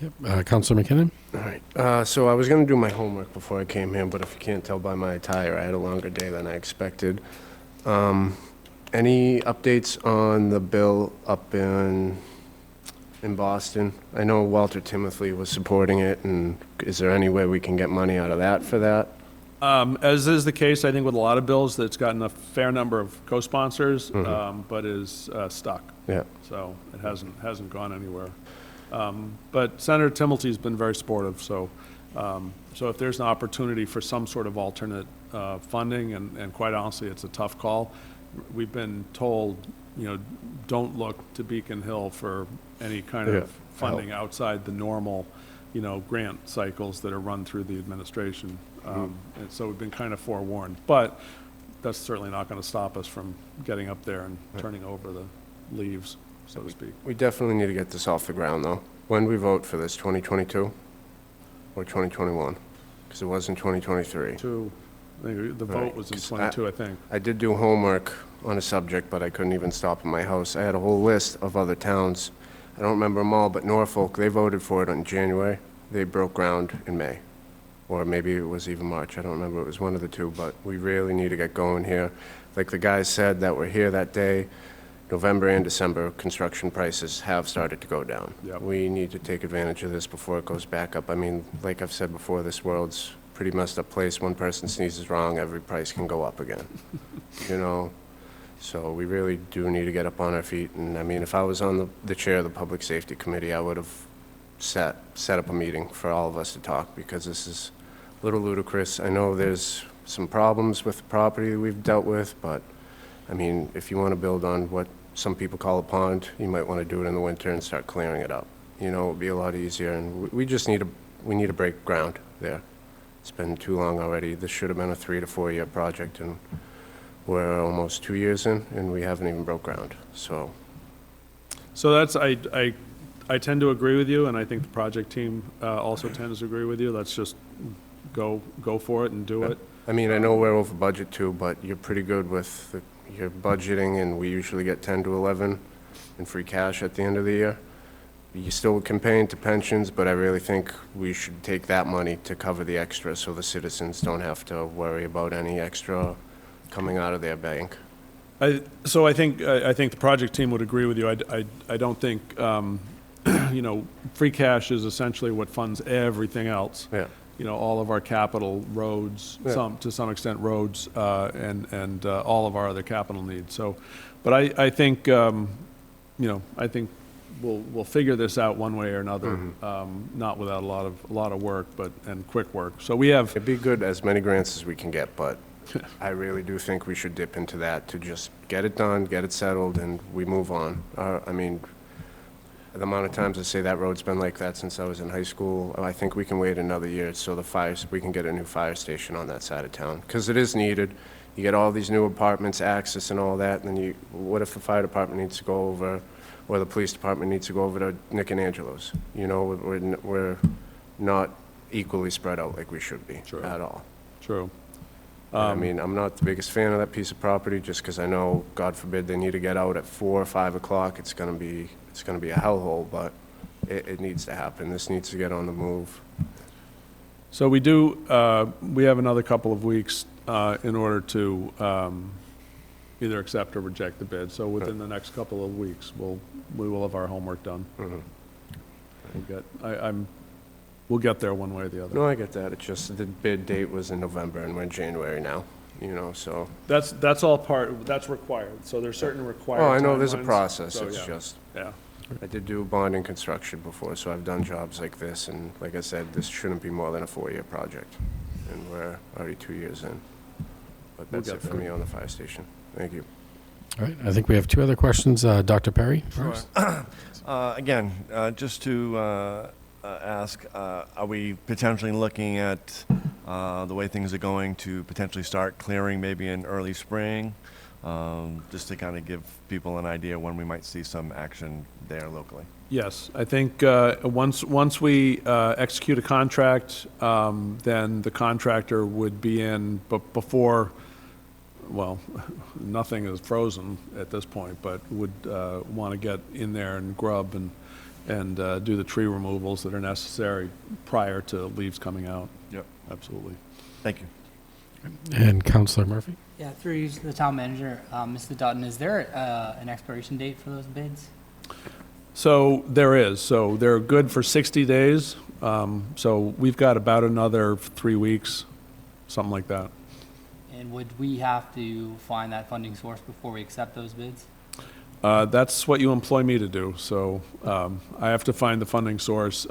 yep, Councilor McKinnon. All right. So I was going to do my homework before I came here, but if you can't tell by my attire, I had a longer day than I expected. Any updates on the bill up in Boston? I know Walter Timothy was supporting it, and is there any way we can get money out of that for that? As is the case, I think, with a lot of bills, that's gotten a fair number of co-sponsors, but is stuck. Yeah. So it hasn't gone anywhere. But Senator Timilty's been very supportive, so if there's an opportunity for some sort of alternate funding, and quite honestly, it's a tough call. We've been told don't look to Beacon Hill for any kind Yeah, of funding outside the normal, grant cycles that are run through the administration. And so we've been kind of forewarned. But that's certainly not going to stop us from getting up there and turning over the leaves, so to speak. We definitely need to get this off the ground, though. When we vote for this, 2022 or 2021? Because it was in 2023. The vote was in 22, I think. I did do homework on a subject, but I couldn't even stop at my house. I had a whole list of other towns. I don't remember them all, but Norfolk, they voted for it in January. They broke ground in May. Or maybe it was even March. I don't remember. It was one of the two, but we really need to get going here. Like the guys said that were here that day, November and December, construction prices have started to go down. Yep. We need to take advantage of this before it goes back up. I mean, like I've said before, this world's a pretty messed up place. One person sneezes wrong, every price can go up again, So we really do need to get up on our feet. And I mean, if I was on the chair of the Public Safety Committee, I would have set up a meeting for all of us to talk, because this is a little ludicrous. I know there's some problems with the property we've dealt with, but I mean, if you want to build on what some people call a pond, you might want to do it in the winter and start clearing it up. It would be a lot easier, and we just need to break ground there. It's been too long already. This should have been a 3 to 4 year project, and we're almost 2 years in, and we haven't even broke ground, so. So that's, I tend to agree with you, and I think the project team also tends to agree with you. Let's just go for it and do it. I mean, I know we're over budget too, but you're pretty good with your budgeting, and we usually get 10 to 11 in free cash at the end of the year. You still can pay into pensions, but I really think we should take that money to cover the extra, so the citizens don't have to worry about any extra coming out of their bank. So I think the project team would agree with you. I don't think, free cash is essentially what funds everything else. Yeah. All of our capital, roads, Yeah. to some extent roads, and all of our other capital needs. So, but I think, I think we'll figure this out one way or another, not without a lot of work, and quick work. So we have. It'd be good as many grants as we can get, but I really do think we should dip into that to just get it done, get it settled, and we move on. I mean, the amount of times I say that road's been like that since I was in high school, I think we can wait another year so we can get a new fire station on that side of town, because it is needed. You get all these new apartments, access and all that, and then what if the fire department needs to go over, or the police department needs to go over to Nick and Angelo's? We're not equally spread out like we should be at all. True. I mean, I'm not the biggest fan of that piece of property, just because I know, God forbid, they need to get out at 4 or 5 o'clock. It's going to be a hellhole, but it needs to happen. This needs to get on the move. So we have another couple of weeks in order to either accept or reject the bid. So within the next couple of weeks, we will have our homework done. We'll get there one way or the other. No, I get that. It's just the bid date was in November, and we're in January now, so. That's all that's required. So there's certain required Oh, I know there's a timelines. process. So, It's yeah. just, Yeah. I did do bonding construction before, so I've done jobs like this, and like I said, this shouldn't be more than a 4-year project, and we're already 2 years in. But We'll that's get it for there. me on the fire station. Thank you. All right, I think we have 2 other questions. Dr. Perry first. Again, just to ask, are we potentially looking at the way things are going to potentially start clearing maybe in early spring? Just to kind of give people an idea when we might see some action there locally. Yes, I think once we execute a contract, then the contractor would be in, but before, well, nothing is frozen at this point, but would want to get in there and grub and do the tree removals that are necessary prior to leaves coming out. Yep. Absolutely. Thank you. And Councilor Murphy? Yeah, through you to the town manager, Mr. Dutton, is there an expiration date for those bids? So there is. So they're good for 60 days. So we've got about another 3 weeks, something like that. And would we have to find that funding source before we accept those bids? That's what you employ me to do. So I have to find the funding source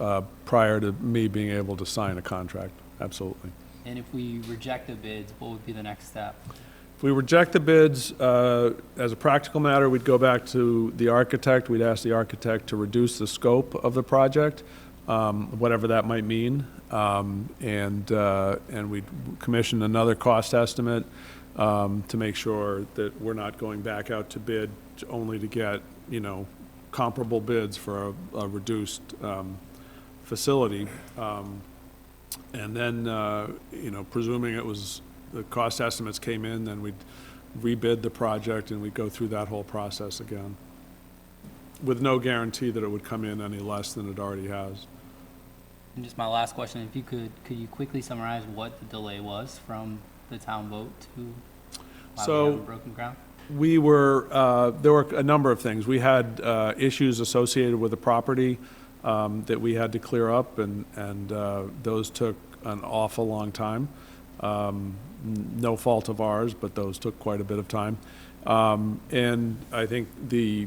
prior to me being able to sign a contract. Absolutely. And if we reject the bids, what would be the next step? If we reject the bids, as a practical matter, we'd go back to the architect. We'd ask the architect to reduce the scope of the project, whatever that might mean. And we'd commission another cost estimate to make sure that we're not going back out to bid only to get, comparable bids for a reduced facility. And then, presuming the cost estimates came in, then we'd rebid the project and we'd go through that whole process again, with no guarantee that it would come in any less than it already has. And just my last question, if you could you quickly summarize what the delay was from the town vote to why we haven't broken ground? There were a number of things. We had issues associated with the property that we had to clear up, and those took an awful long time. No fault of ours, but those took quite a bit of time. And I think the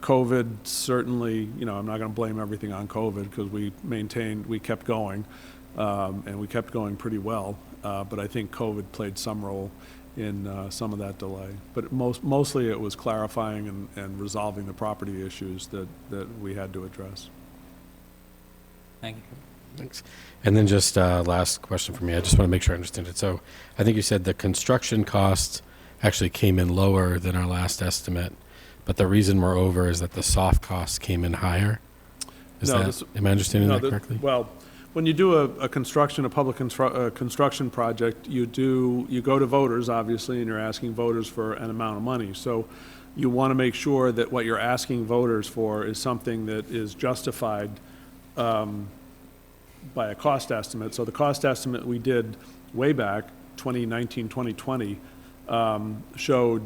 COVID certainly, I'm not going to blame everything on COVID, because we kept going, and we kept going pretty well. But I think COVID played some role in some of that delay. But mostly it was clarifying and resolving the property issues that we had to address. Thank you. Thanks. And then just last question for me. I just want to make sure I understand it. So I think you said the construction cost actually came in lower than our last estimate, but the reason we're over is that the soft costs came in higher? Am I understanding that correctly? Well, when you do a public construction project, you go to voters, obviously, and you're asking voters for an amount of money. So you want to make sure that what you're asking voters for is something that is justified by a cost estimate. So the cost estimate we did way back, 2019, 2020, showed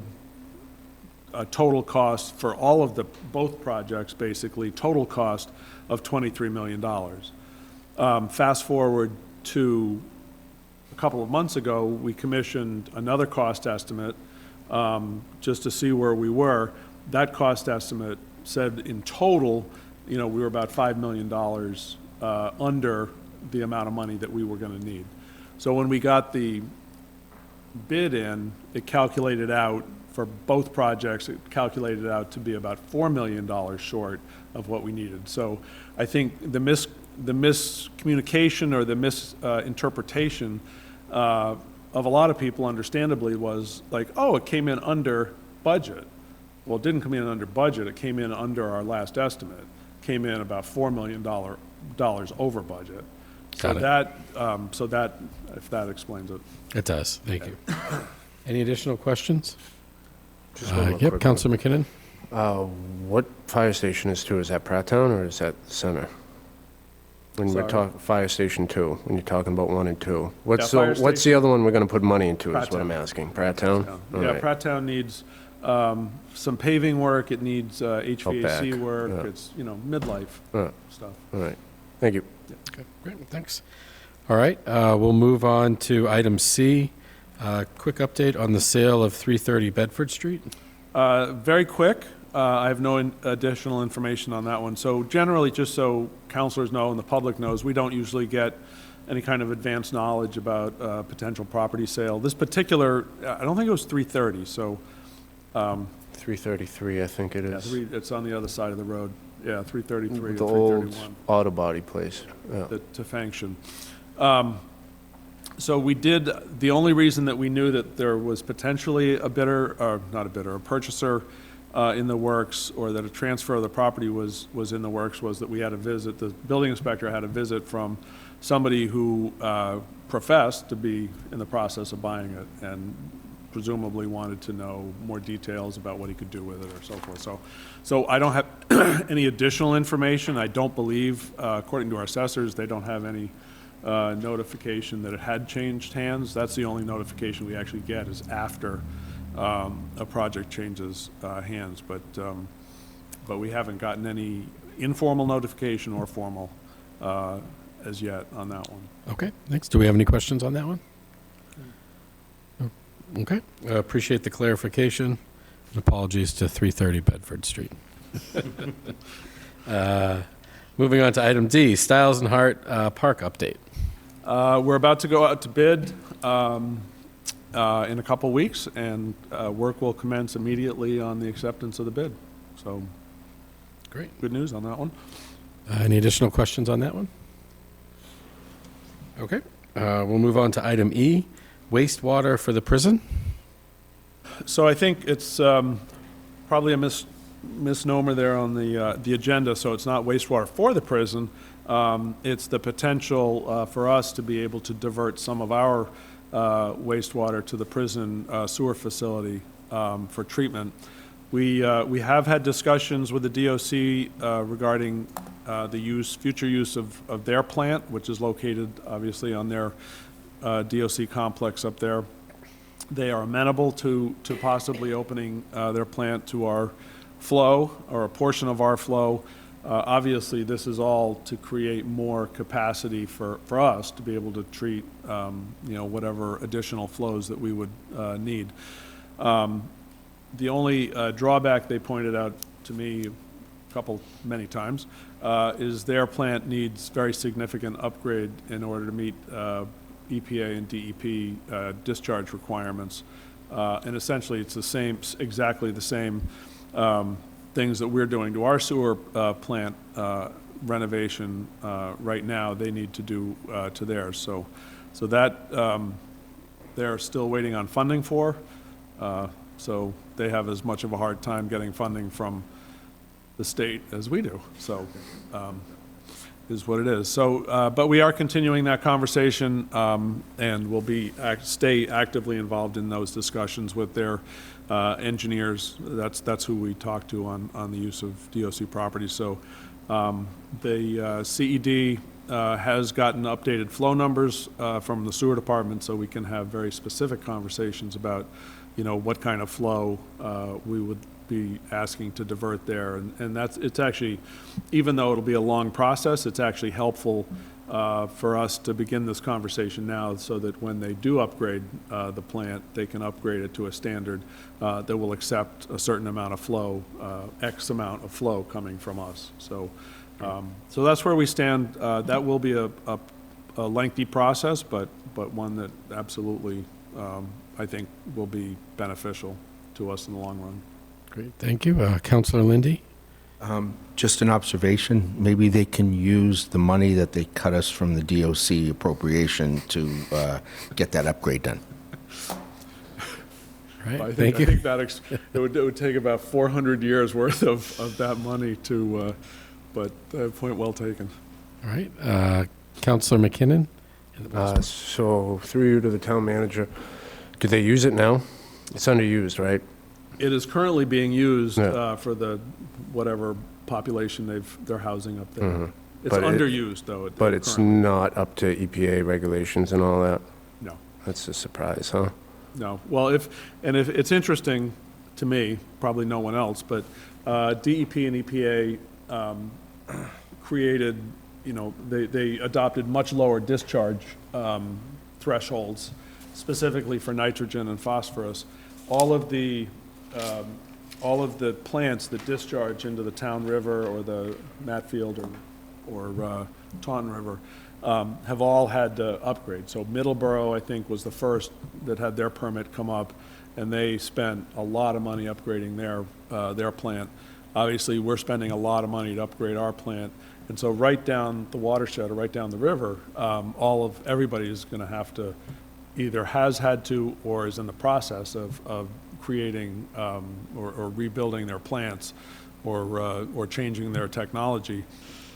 a total cost for all of both projects, basically, total cost of $23 million. Fast forward to a couple of months ago, we commissioned another cost estimate just to see where we were. That cost estimate said in total, we were about $5 million under the amount of money that we were going to need. So when we got the bid in, it calculated out, for both projects, it calculated out to be about $4 million short of what we needed. So I think the miscommunication or the misinterpretation of a lot of people, understandably, was like, oh, it came in under budget. Well, it didn't come in under budget. It came in under our last estimate. It came in about $4 million over budget. So that, if that explains it. It does. Thank you. Any additional questions? Just one more Yep, quick Councilor McKinnon. What fire station is 2? Is that Pratttown or is that the center? When we're Sorry? talking Fire Station 2, when you're talking about 1 and 2. What's Fire the other one we're going to put money into is what I'm Pratttown. asking. Pratttown? All Yeah, right. Pratttown needs some paving work. It needs HVAC back, work. yeah. It's, midlife stuff. All right. Thank you. Okay, great, thanks. All right, we'll move on to item C. Quick update on the sale of 330 Bedford Street. Very quick. I have no additional information on that one. So generally, just so councilors know and the public knows, we don't usually get any kind of advanced knowledge about potential property sale. This particular, I don't think it was 330, so. 333, I think it is. It's on the other side of the road. Yeah, 333 The or old 331. auto body place. Yeah. To Fangshan. So we did, the only reason that we knew that there was potentially a bidder, or not a bidder, a purchaser in the works, or that a transfer of the property was in the works, was that we had a visit, the building inspector had a visit from somebody who professed to be in the process of buying it, and presumably wanted to know more details about what he could do with it or so forth. So I don't have any additional information. I don't believe, according to our assessors, they don't have any notification that it had changed hands. That's the only notification we actually get, is after a project changes hands. But we haven't gotten any informal notification or formal as yet on that one. Okay, thanks. Do we have any questions on that one? Okay, appreciate the clarification. And apologies to 330 Bedford Street. Moving on to item D, Stiles and Hart Park update. We're about to go out to bid. in a couple weeks, and work will commence immediately on the acceptance of the bid. So, Great. good news on that one. Any additional questions on that one? Okay, we'll move on to item E, wastewater for the prison. So I think it's probably a misnomer there on the agenda, so it's not wastewater for the prison. It's the potential for us to be able to divert some of our wastewater to the prison sewer facility for treatment. We have had discussions with the DOC regarding the future use of their plant, which is located obviously on their DOC complex up there. They are amenable to possibly opening their plant to our flow, or a portion of our flow. Obviously, this is all to create more capacity for us to be able to treat, whatever additional flows that we would need. The only drawback they pointed out to me many times, is their plant needs very significant upgrade in order to meet EPA and DEP discharge requirements. And essentially, it's exactly the same things that we're doing to our sewer plant renovation right now, they need to do to theirs. So that they're still waiting on funding for. So they have as much of a hard time getting funding from the state as we do. So is what it is. So, but we are continuing that conversation, and we'll stay actively involved in those discussions with their engineers. That's who we talk to on the use of DOC property. So the CED has gotten updated flow numbers from the sewer department, so we can have very specific conversations about, what kind of flow we would be asking to divert there. And it's actually, even though it'll be a long process, it's actually helpful for us to begin this conversation now, so that when they do upgrade the plant, they can upgrade it to a standard that will accept a certain amount of flow, X amount of flow coming from us. So that's where we stand. That will be a lengthy process, but one that absolutely, I think, will be beneficial to us in the long run. Great, thank you. Councilor Lindy? Just an observation, maybe they can use the money that they cut us from the DOC appropriation to get that upgrade done. Right, thank you. I think it would take about 400 years worth of that money to, but point well taken. All right, Councilor McKinnon? So through you to the town manager, do they use it now? It's underused, right? It is currently being used Yeah. for the whatever population they're housing up there. Mhm. It's But underused, though. But it's currently. not up to EPA regulations and all that? No. That's a surprise, huh? No. Well, if it's interesting to me, probably no one else, but DEP and EPA created, they adopted much lower discharge thresholds, specifically for nitrogen and phosphorus. All of the plants that discharge into the Town River or the Matfield or Taunton River have all had to upgrade. So Middleborough, I think, was the first that had their permit come up, and they spent a lot of money upgrading their plant. Obviously, we're spending a lot of money to upgrade our plant, and so right down the watershed or right down the river, everybody is going to have to, either has had to or is in the process of creating or rebuilding their plants or changing their technology.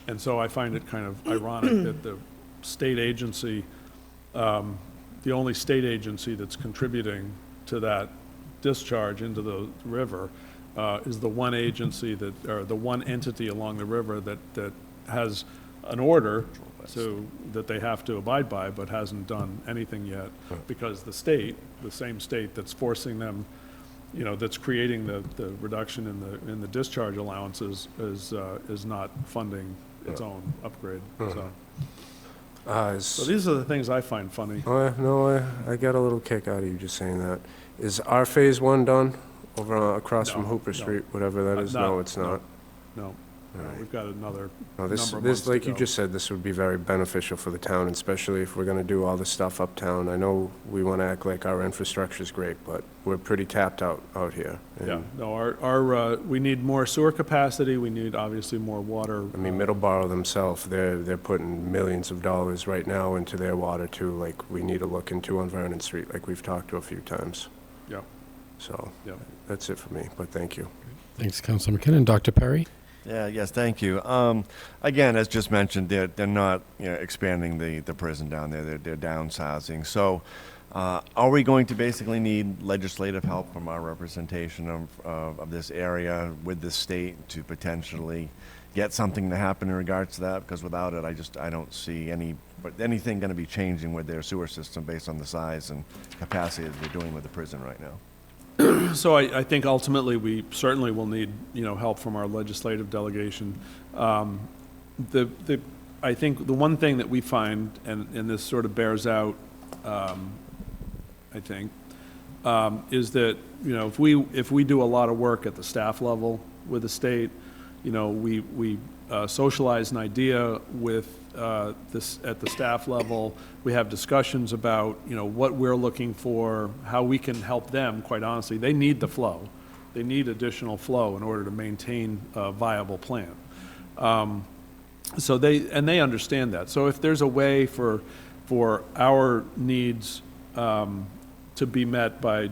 And so I find it kind of ironic that the state agency, the only state agency that's contributing to that discharge into the river is the one agency or the one entity along the river that has an order that they have to abide by, but hasn't done anything yet, because the same state that's forcing them, that's creating the reduction in the discharge allowances is not funding its own upgrade. So these are the things I find funny. I got a little kick out of you just saying that. Is our phase one done over across from Hooper no. Street, whatever that is? No, it's not. No. We've got another No, number this, of months this, to like you go. just said, this would be very beneficial for the town, especially if we're gonna do all this stuff uptown. I know we wanna act like our infrastructure's great, but we're pretty tapped out here. And, Yeah, no, we need more sewer capacity, we need obviously more water. I mean, Middleborough themselves, they're putting millions of dollars right now into their water too, like we need to look into on Vernon Street, like we've talked to a few times. Yeah, So, yeah. that's it for me, but thank you. Thanks, Councilor McKinnon. Dr. Perry? Yeah, yes, thank you. Again, as just mentioned, they're not, expanding the prison down there, they're downsizing. So, are we going to basically need legislative help from our representation of this area with the state to potentially get something to happen in regards to that? Because without it, I don't see anything going to be changing with their sewer system based on the size and capacity that they're doing with the prison right now. So I think ultimately, we certainly will need, help from our legislative delegation. I think the one thing that we find, and this sort of bears out, I think, is that, if we do a lot of work at the staff level with the state, we socialize an idea with this at the staff level. We have discussions about, what we're looking for, how we can help them, quite honestly. They need the flow. They need additional flow in order to maintain a viable plant. So they understand that. So if there's a way for our needs to be met by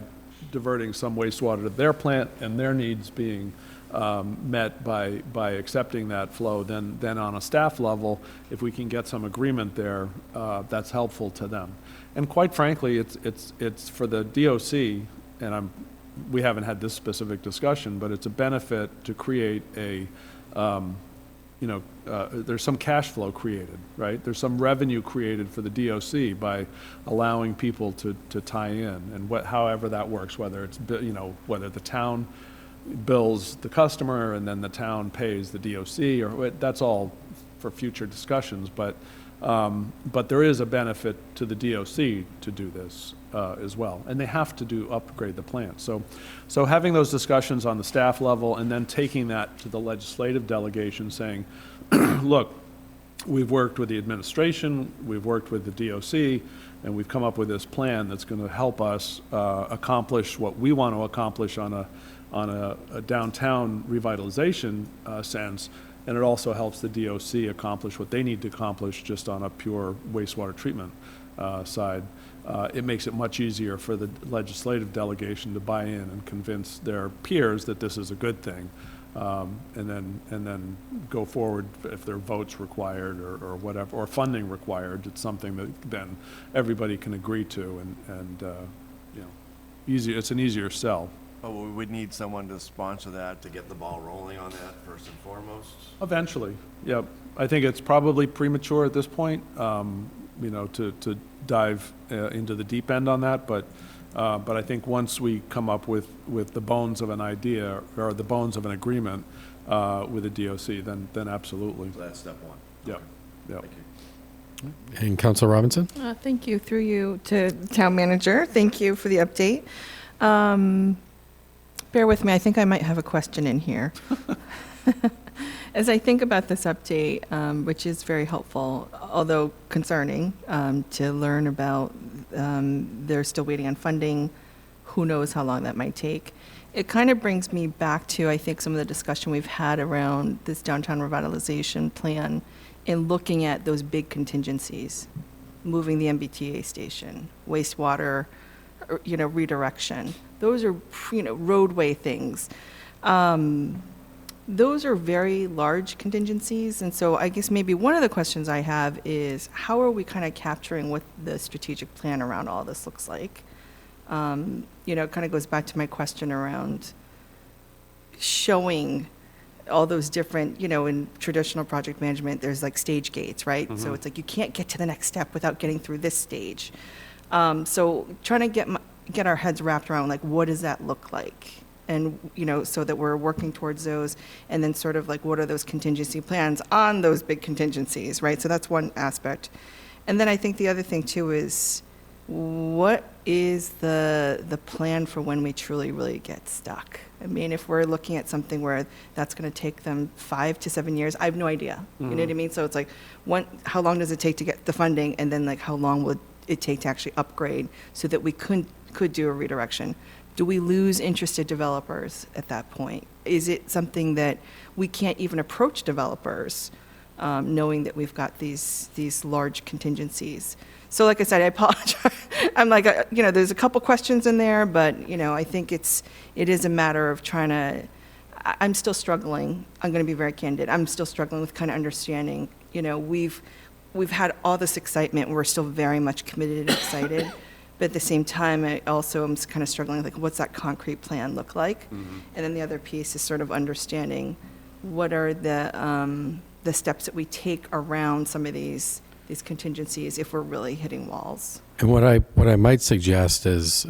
diverting some wastewater to their plant and their needs being met by accepting that flow, then on a staff level, if we can get some agreement there, that's helpful to them. And quite frankly, it's for the DOC, and we haven't had this specific discussion, but it's a benefit to create a, there's some cash flow created, right? There's some revenue created for the DOC by allowing people to tie in, and however that works, whether it's, whether the town bills the customer and then the town pays the DOC, or that's all for future discussions, but there is a benefit to the DOC to do this as well, and they have to upgrade the plant. So having those discussions on the staff level and then taking that to the legislative delegation saying, look, we've worked with the administration, we've worked with the DOC, and we've come up with this plan that's going to help us accomplish what we want to accomplish on a downtown revitalization sense, and it also helps the DOC accomplish what they need to accomplish just on a pure wastewater treatment side. It makes it much easier for the legislative delegation to buy in and convince their peers that this is a good thing, and then go forward if there are votes required or whatever, or funding required. It's something that then everybody can agree to, and easier. It's an easier sell. But we would need someone to sponsor that, to get the ball rolling on that first and foremost. Eventually, yep. I think it's probably premature at this point, to dive into the deep end on that, but I think once we come up with the bones of an idea or the bones of an agreement with the DOC, then absolutely. So that's step one. Yep, yep. Thank you. And Councilor Robinson? Thank you, through you to Town Manager. Thank you for the update. Bear with me, I think I might have a question in here. As I think about this update, which is very helpful, although concerning, to learn about they're still waiting on funding, who knows how long that might take. It kind of brings me back to, I think, some of the discussion we've had around this downtown revitalization plan in looking at those big contingencies, moving the MBTA station, wastewater, redirection. Those are, roadway things. Those are very large contingencies, and so I guess maybe one of the questions I have is, how are we kind of capturing what the strategic plan around all this looks like? It kind of goes back to my question around showing all those different, in traditional project management, there's like stage gates, right? Mm-hmm. So it's like you can't get to the next step without getting through this stage. So trying to get our heads wrapped around, like, what does that look like? And, so that we're working towards those, and then sort of like, what are those contingency plans on those big contingencies, right? So that's one aspect. And then I think the other thing too is, what is the plan for when we truly really get stuck? I mean, if we're looking at something where that's going to take them 5 to 7 years, I have no idea. You know what I mean? So it's like, how long does it take to get the funding, and then like how long will it take to actually upgrade so that we could do a redirection? Do we lose interested developers at that point? Is it something that we can't even approach developers, knowing that we've got these large contingencies? So like I said, I apologize. I'm like, there's a couple questions in there, but, I think it is a matter of trying to, I'm still struggling. I'm going to be very candid. I'm still struggling with kind of understanding, we've had all this excitement. We're still very much committed and excited. But at the same time, I also am kind of struggling, like, what's that concrete plan look like? And then the other piece is sort of understanding what are the steps that we take around some of these contingencies if we're really hitting walls. And what I might suggest is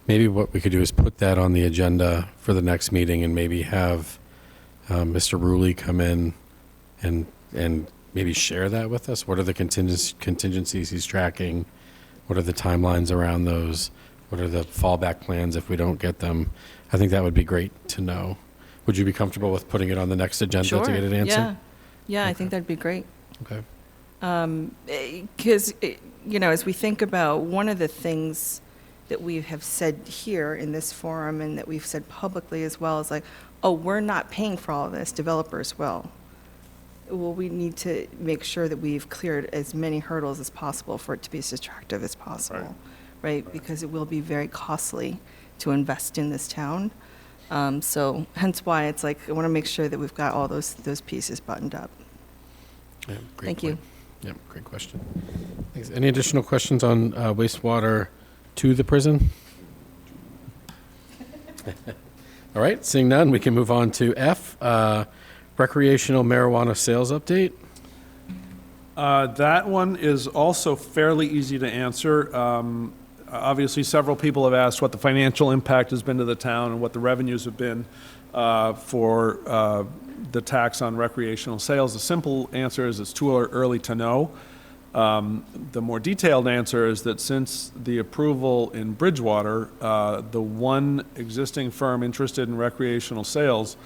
maybe what we could do is put that on the agenda for the next meeting, and maybe have Mr. Rulli come in and maybe share that with us. What are the contingencies he's tracking? What are the timelines around those? What are the fallback plans if we don't get them? I think that would be great to know. Would you be comfortable with putting it on the next agenda to get an answer? Yeah, I think that'd be great. Okay. Because, as we think about one of the things that we have said here in this forum and that we've said publicly as well is like, oh, we're not paying for all of this, developers will. Well, we need to make sure that we've cleared as many hurdles as possible for it to be as attractive as possible, right? Because it will be very costly to invest in this town. So hence why it's like, I want to make sure that we've got all those pieces buttoned up. Yeah, great Thank point. you. Yep, great question. Thanks. Any additional questions on wastewater to the prison? All right, seeing none, we can move on to F, recreational marijuana sales update. That one is also fairly easy to answer. Obviously, several people have asked what the financial impact has been to the town and what the revenues have been for the tax on recreational sales. The simple answer is it's too early to know. The more detailed answer is that since the approval in Bridgewater, the one existing firm interested in recreational sales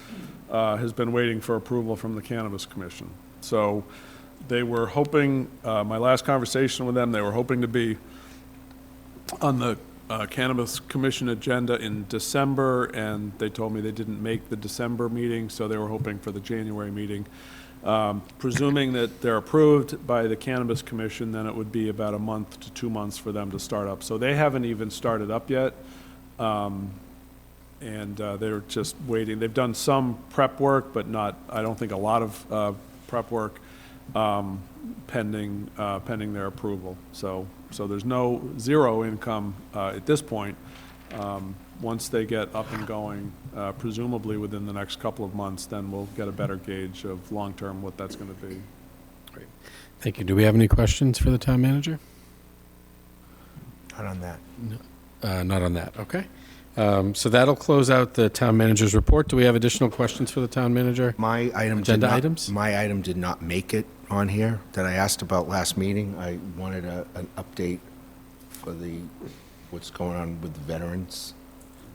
has been waiting for approval from the Cannabis Commission. So they were hoping, my last conversation with them, they were hoping to be on the Cannabis Commission agenda in December, and they told me they didn't make the December meeting, so they were hoping for the January meeting. Presuming that they're approved by the Cannabis Commission, then it would be about a month to 2 months for them to start up. So they haven't even started up yet, and they're just waiting. They've done some prep work, but not, I don't think, a lot of prep work pending their approval. So there's zero income at this point. Once they get up and going, presumably within the next couple of months, then we'll get a better gauge of long-term what that's going to be. Great. Thank you. Do we have any questions for the town manager? Not on that. Not on that, okay. So that'll close out the town manager's report. Do we have additional questions for the town manager? My item Agenda items? My item did not make it on here that I asked about last meeting. I wanted an update for what's going on with the veterans.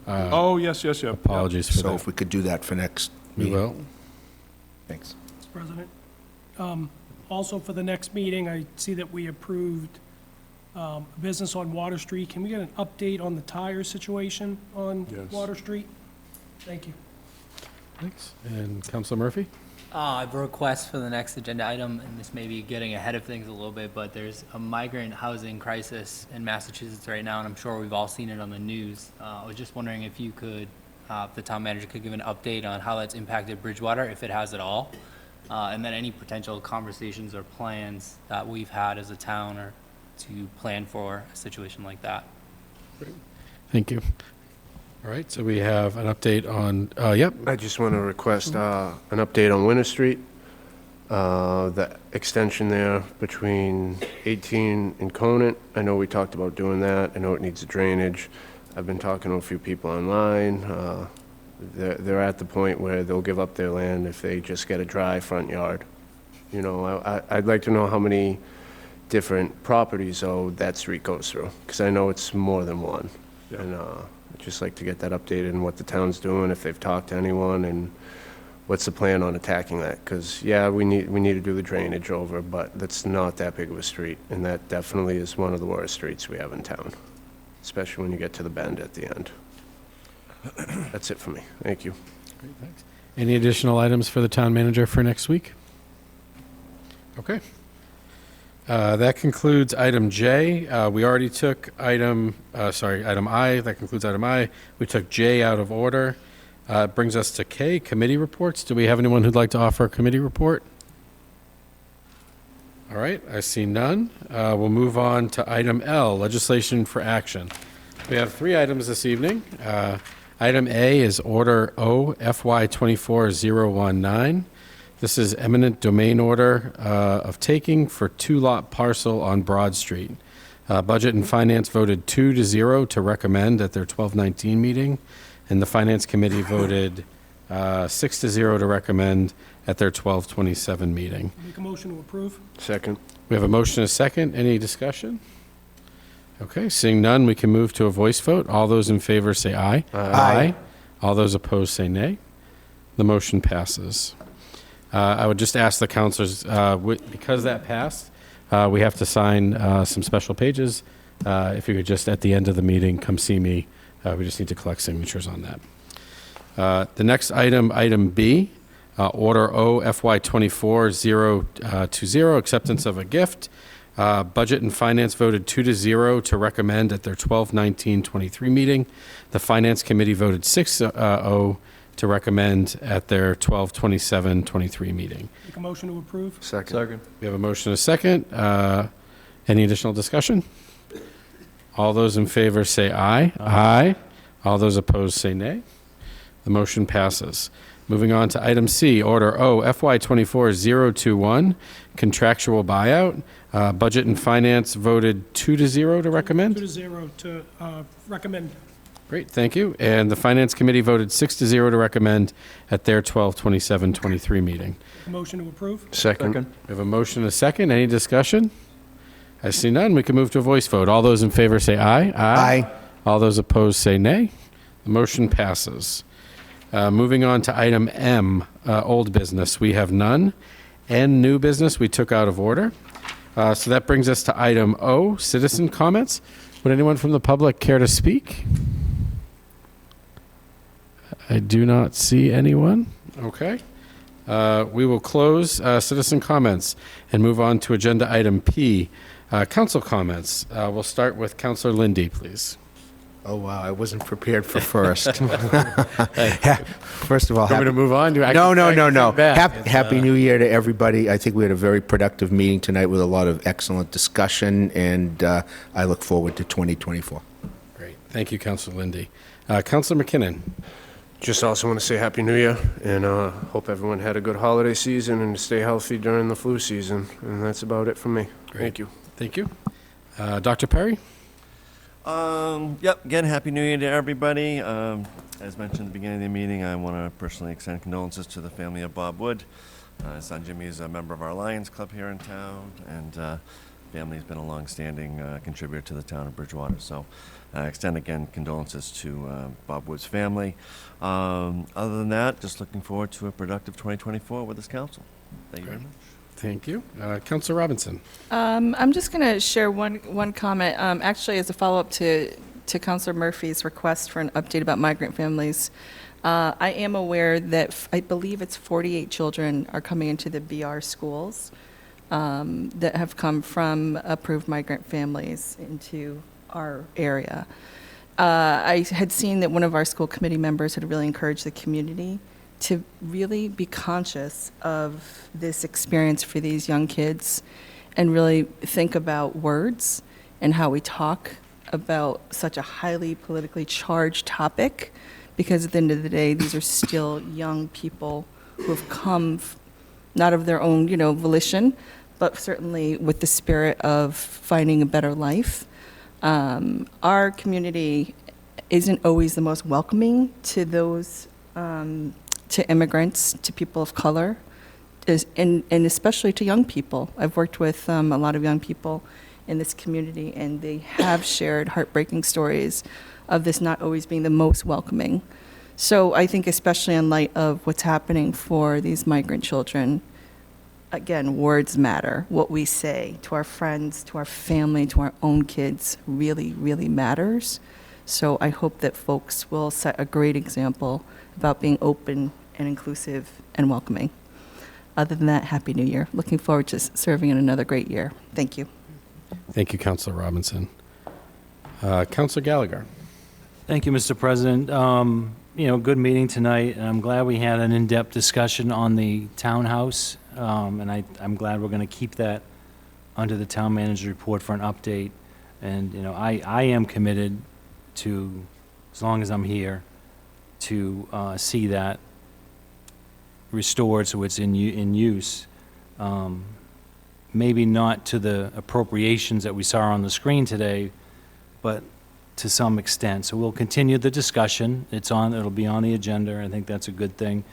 Oh, yes. Apologies for So that. if we could do that for next We meeting. will. Thanks. Mr. President. Also, for the next meeting, I see that we approved a business on Water Street. Can we get an update on the tire situation on Yes. Water Street? Thank you. Thanks. And Councilor Murphy? I have a request for the next agenda item, and this may be getting ahead of things a little bit, but there's a migrant housing crisis in Massachusetts right now, and I'm sure we've all seen it on the news. I was just wondering if you could, the town manager could give an update on how that's impacted Bridgewater, if it has at all, and then any potential conversations or plans that we've had as a town or to plan for a situation like that. Thank you. All right, so we have an update on, yep, I just want to request an update on Winter Street, the extension there between 18 and Conant. I know we talked about doing that. I know it needs a drainage. I've been talking to a few people online. They're at the point where they'll give up their land if they just get a dry front yard. You know, I'd like to know how many different properties, though, that street goes through, because I know it's more than one. And I'd just like to get that updated and what the town's doing, if they've talked to anyone, and what's the plan on attacking that? Because, yeah, we need to do the drainage over, but that's not that big of a street, and that definitely is one of the worst streets we have in town, especially when you get to the bend at the end. That's it for me. Thank you. Great, thanks. Any additional items for the town manager for next week? Okay. That concludes item J. We already took item I. That concludes item I. We took J out of order. Brings us to K, committee reports. Do we have anyone who'd like to offer a committee report? All right, I see none. We'll move on to item L, legislation for action. We have 3 items this evening. Item A is Order O FY 24019. This is eminent domain order of taking for 2-lot parcel on Broad Street. Budget and Finance voted 2-0 to recommend at their 12/19 meeting, and the Finance Committee voted 6-0 to recommend at their 12/27 meeting. Make a motion to approve? Second. We have a motion and a second. Any discussion? Okay, seeing none, we can move to a voice vote. All those in favor say aye. Aye. All those opposed say nay. The motion passes. I would just ask the counselors, because that passed, we have to sign some special pages. If you could just, at the end of the meeting, come see me. We just need to collect signatures on that. The next item, item B, Order O FY 24020, acceptance of a gift. Budget and Finance voted 2-0 to recommend at their 12/19/23 meeting. The Finance Committee voted 6-0 to recommend at their 12/27/23 meeting. Make a motion to approve? Second. We have a motion and a second. Any additional discussion? All those in favor say aye. Aye. All those opposed say nay. The motion passes. Moving on to item C, Order O FY 24021, contractual buyout. Budget and Finance voted 2-0 to recommend. 2-0 to recommend. Great, thank you. And the Finance Committee voted 6-0 to recommend at their 12/27/23 meeting. Make a motion to approve? Second. We have a motion and a second. Any discussion? I see none. We can move to a voice vote. All those in favor say aye. Aye. All those opposed say nay. The motion passes. Moving on to item M, old business. We have none. And new business we took out of order. So that brings us to item O, citizen comments. Would anyone from the public care to speak? I do not see anyone. Okay. We will close citizen comments and move on to agenda item P, council comments. We'll start with Councilor Lindy, please. Oh, wow, I wasn't prepared for first. First of all, Want me to move on? No. Happy New Year to everybody. I think we had a very productive meeting tonight with a lot of excellent discussion, and I look forward to 2024. Great. Thank you, Councilor Lindy. Councilor McKinnon. Just also want to say Happy New Year, and hope everyone had a good holiday season and stay healthy during the flu season. And that's about it from me. Thank you. Thank you. Dr. Perry? Yep, again, Happy New Year to everybody. As mentioned at the beginning of the meeting, I want to personally extend condolences to the family of Bob Wood. His son Jimmy is a member of our Lions Club here in town, and family's been a long-standing contributor to the town of Bridgewater. So extend again condolences to Bob Wood's family. Other than that, just looking forward to a productive 2024 with this council. Thank you very much. Thank you. Councilor Robinson. I'm just going to share one comment, actually as a follow-up to Councilor Murphy's request for an update about migrant families. I am aware that I believe it's 48 children are coming into the BR schools that have come from approved migrant families into our area. I had seen that one of our school committee members had really encouraged the community to really be conscious of this experience for these young kids and really think about words and how we talk about such a highly politically charged topic, because at the end of the day, these are still young people who have come not of their own, volition, but certainly with the spirit of finding a better life. Our community isn't always the most welcoming to those to immigrants, to people of color, and especially to young people. I've worked with a lot of young people in this community, and they have shared heartbreaking stories of this not always being the most welcoming. So I think especially in light of what's happening for these migrant children, again, words matter. What we say to our friends, to our family, to our own kids really, really matters. So I hope that folks will set a great example about being open and inclusive and welcoming. Other than that, Happy New Year. Looking forward to serving in another great year. Thank you. Thank you, Councilor Robinson. Councilor Gallagher. Thank you, Mr. President. Good meeting tonight, and I'm glad we had an in-depth discussion on the townhouse, and I'm glad we're going to keep that under the town manager's report for an update. And, I am committed to, as long as I'm here, to see that restored so it's in use. Maybe not to the appropriations that we saw on the screen today, but to some extent. So we'll continue the discussion. It'll be on the agenda. I think that's a good thing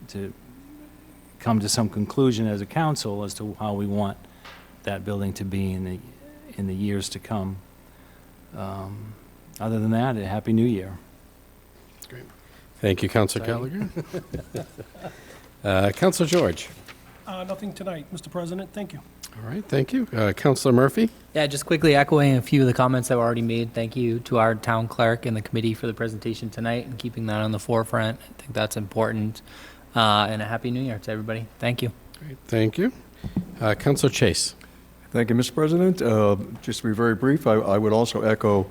to come to some conclusion as a council as to how we want that building to be in the years to come. Other than that, a Happy New Year. Great. Thank you, Councilor Gallagher. Councilor George. Nothing tonight, Mr. President. Thank you. All right, thank you. Councilor Murphy. Yeah, just quickly echoing a few of the comments that were already made. Thank you to our town clerk and the committee for the presentation tonight and keeping that on the forefront. I think that's important. And a Happy New Year to everybody. Thank you. Great, thank you. Councilor Chase. Thank you, Mr. President. Just to be very brief, I would also echo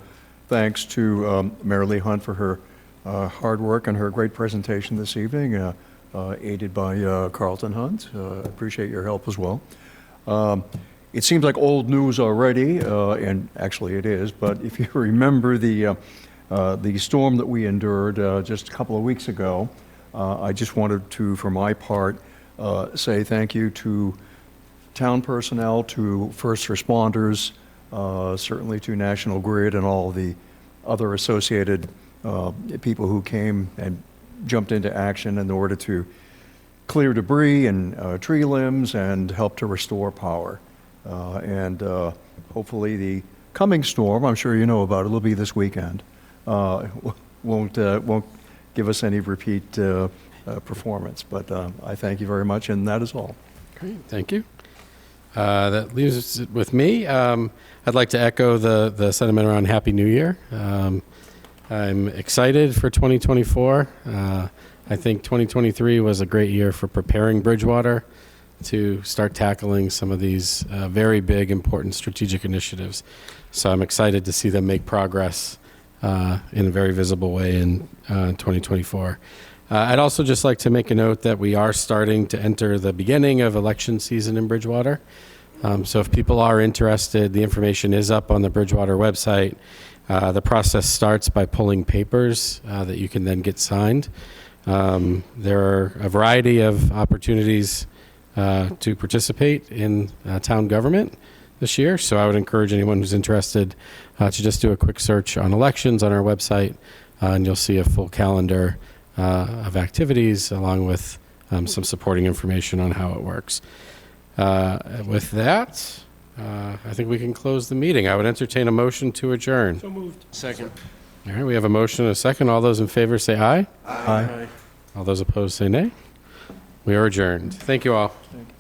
thanks to Mayor Lee Hunt for her hard work and her great presentation this evening, aided by Carlton Hunt. Appreciate your help as well. It seems like old news already, and actually it is, but if you remember the storm that we endured just a couple of weeks ago, I just wanted to, for my part, say thank you to town personnel, to first responders, certainly to National Grid and all the other associated people who came and jumped into action in order to clear debris and tree limbs and help to restore power. And hopefully the coming storm, I'm sure you know about it, will be this weekend, won't give us any repeat performance. But I thank you very much, and that is all. Great, thank you. That leaves it with me. I'd like to echo the sentiment around Happy New Year. I'm excited for 2024. I think 2023 was a great year for preparing Bridgewater to start tackling some of these very big, important strategic initiatives. So I'm excited to see them make progress in a very visible way in 2024. I'd also just like to make a note that we are starting to enter the beginning of election season in Bridgewater. So if people are interested, the information is up on the Bridgewater website. The process starts by pulling papers that you can then get signed. There are a variety of opportunities to participate in town government this year, so I would encourage anyone who's interested to just do a quick search on elections on our website, and you'll see a full calendar of activities along with some supporting information on how it works. With that, I think we can close the meeting. I would entertain a motion to adjourn. So moved. Second. All right, we have a motion and a second. All those in favor say aye. Aye. All those opposed say nay. We are adjourned. Thank you all. Thank you.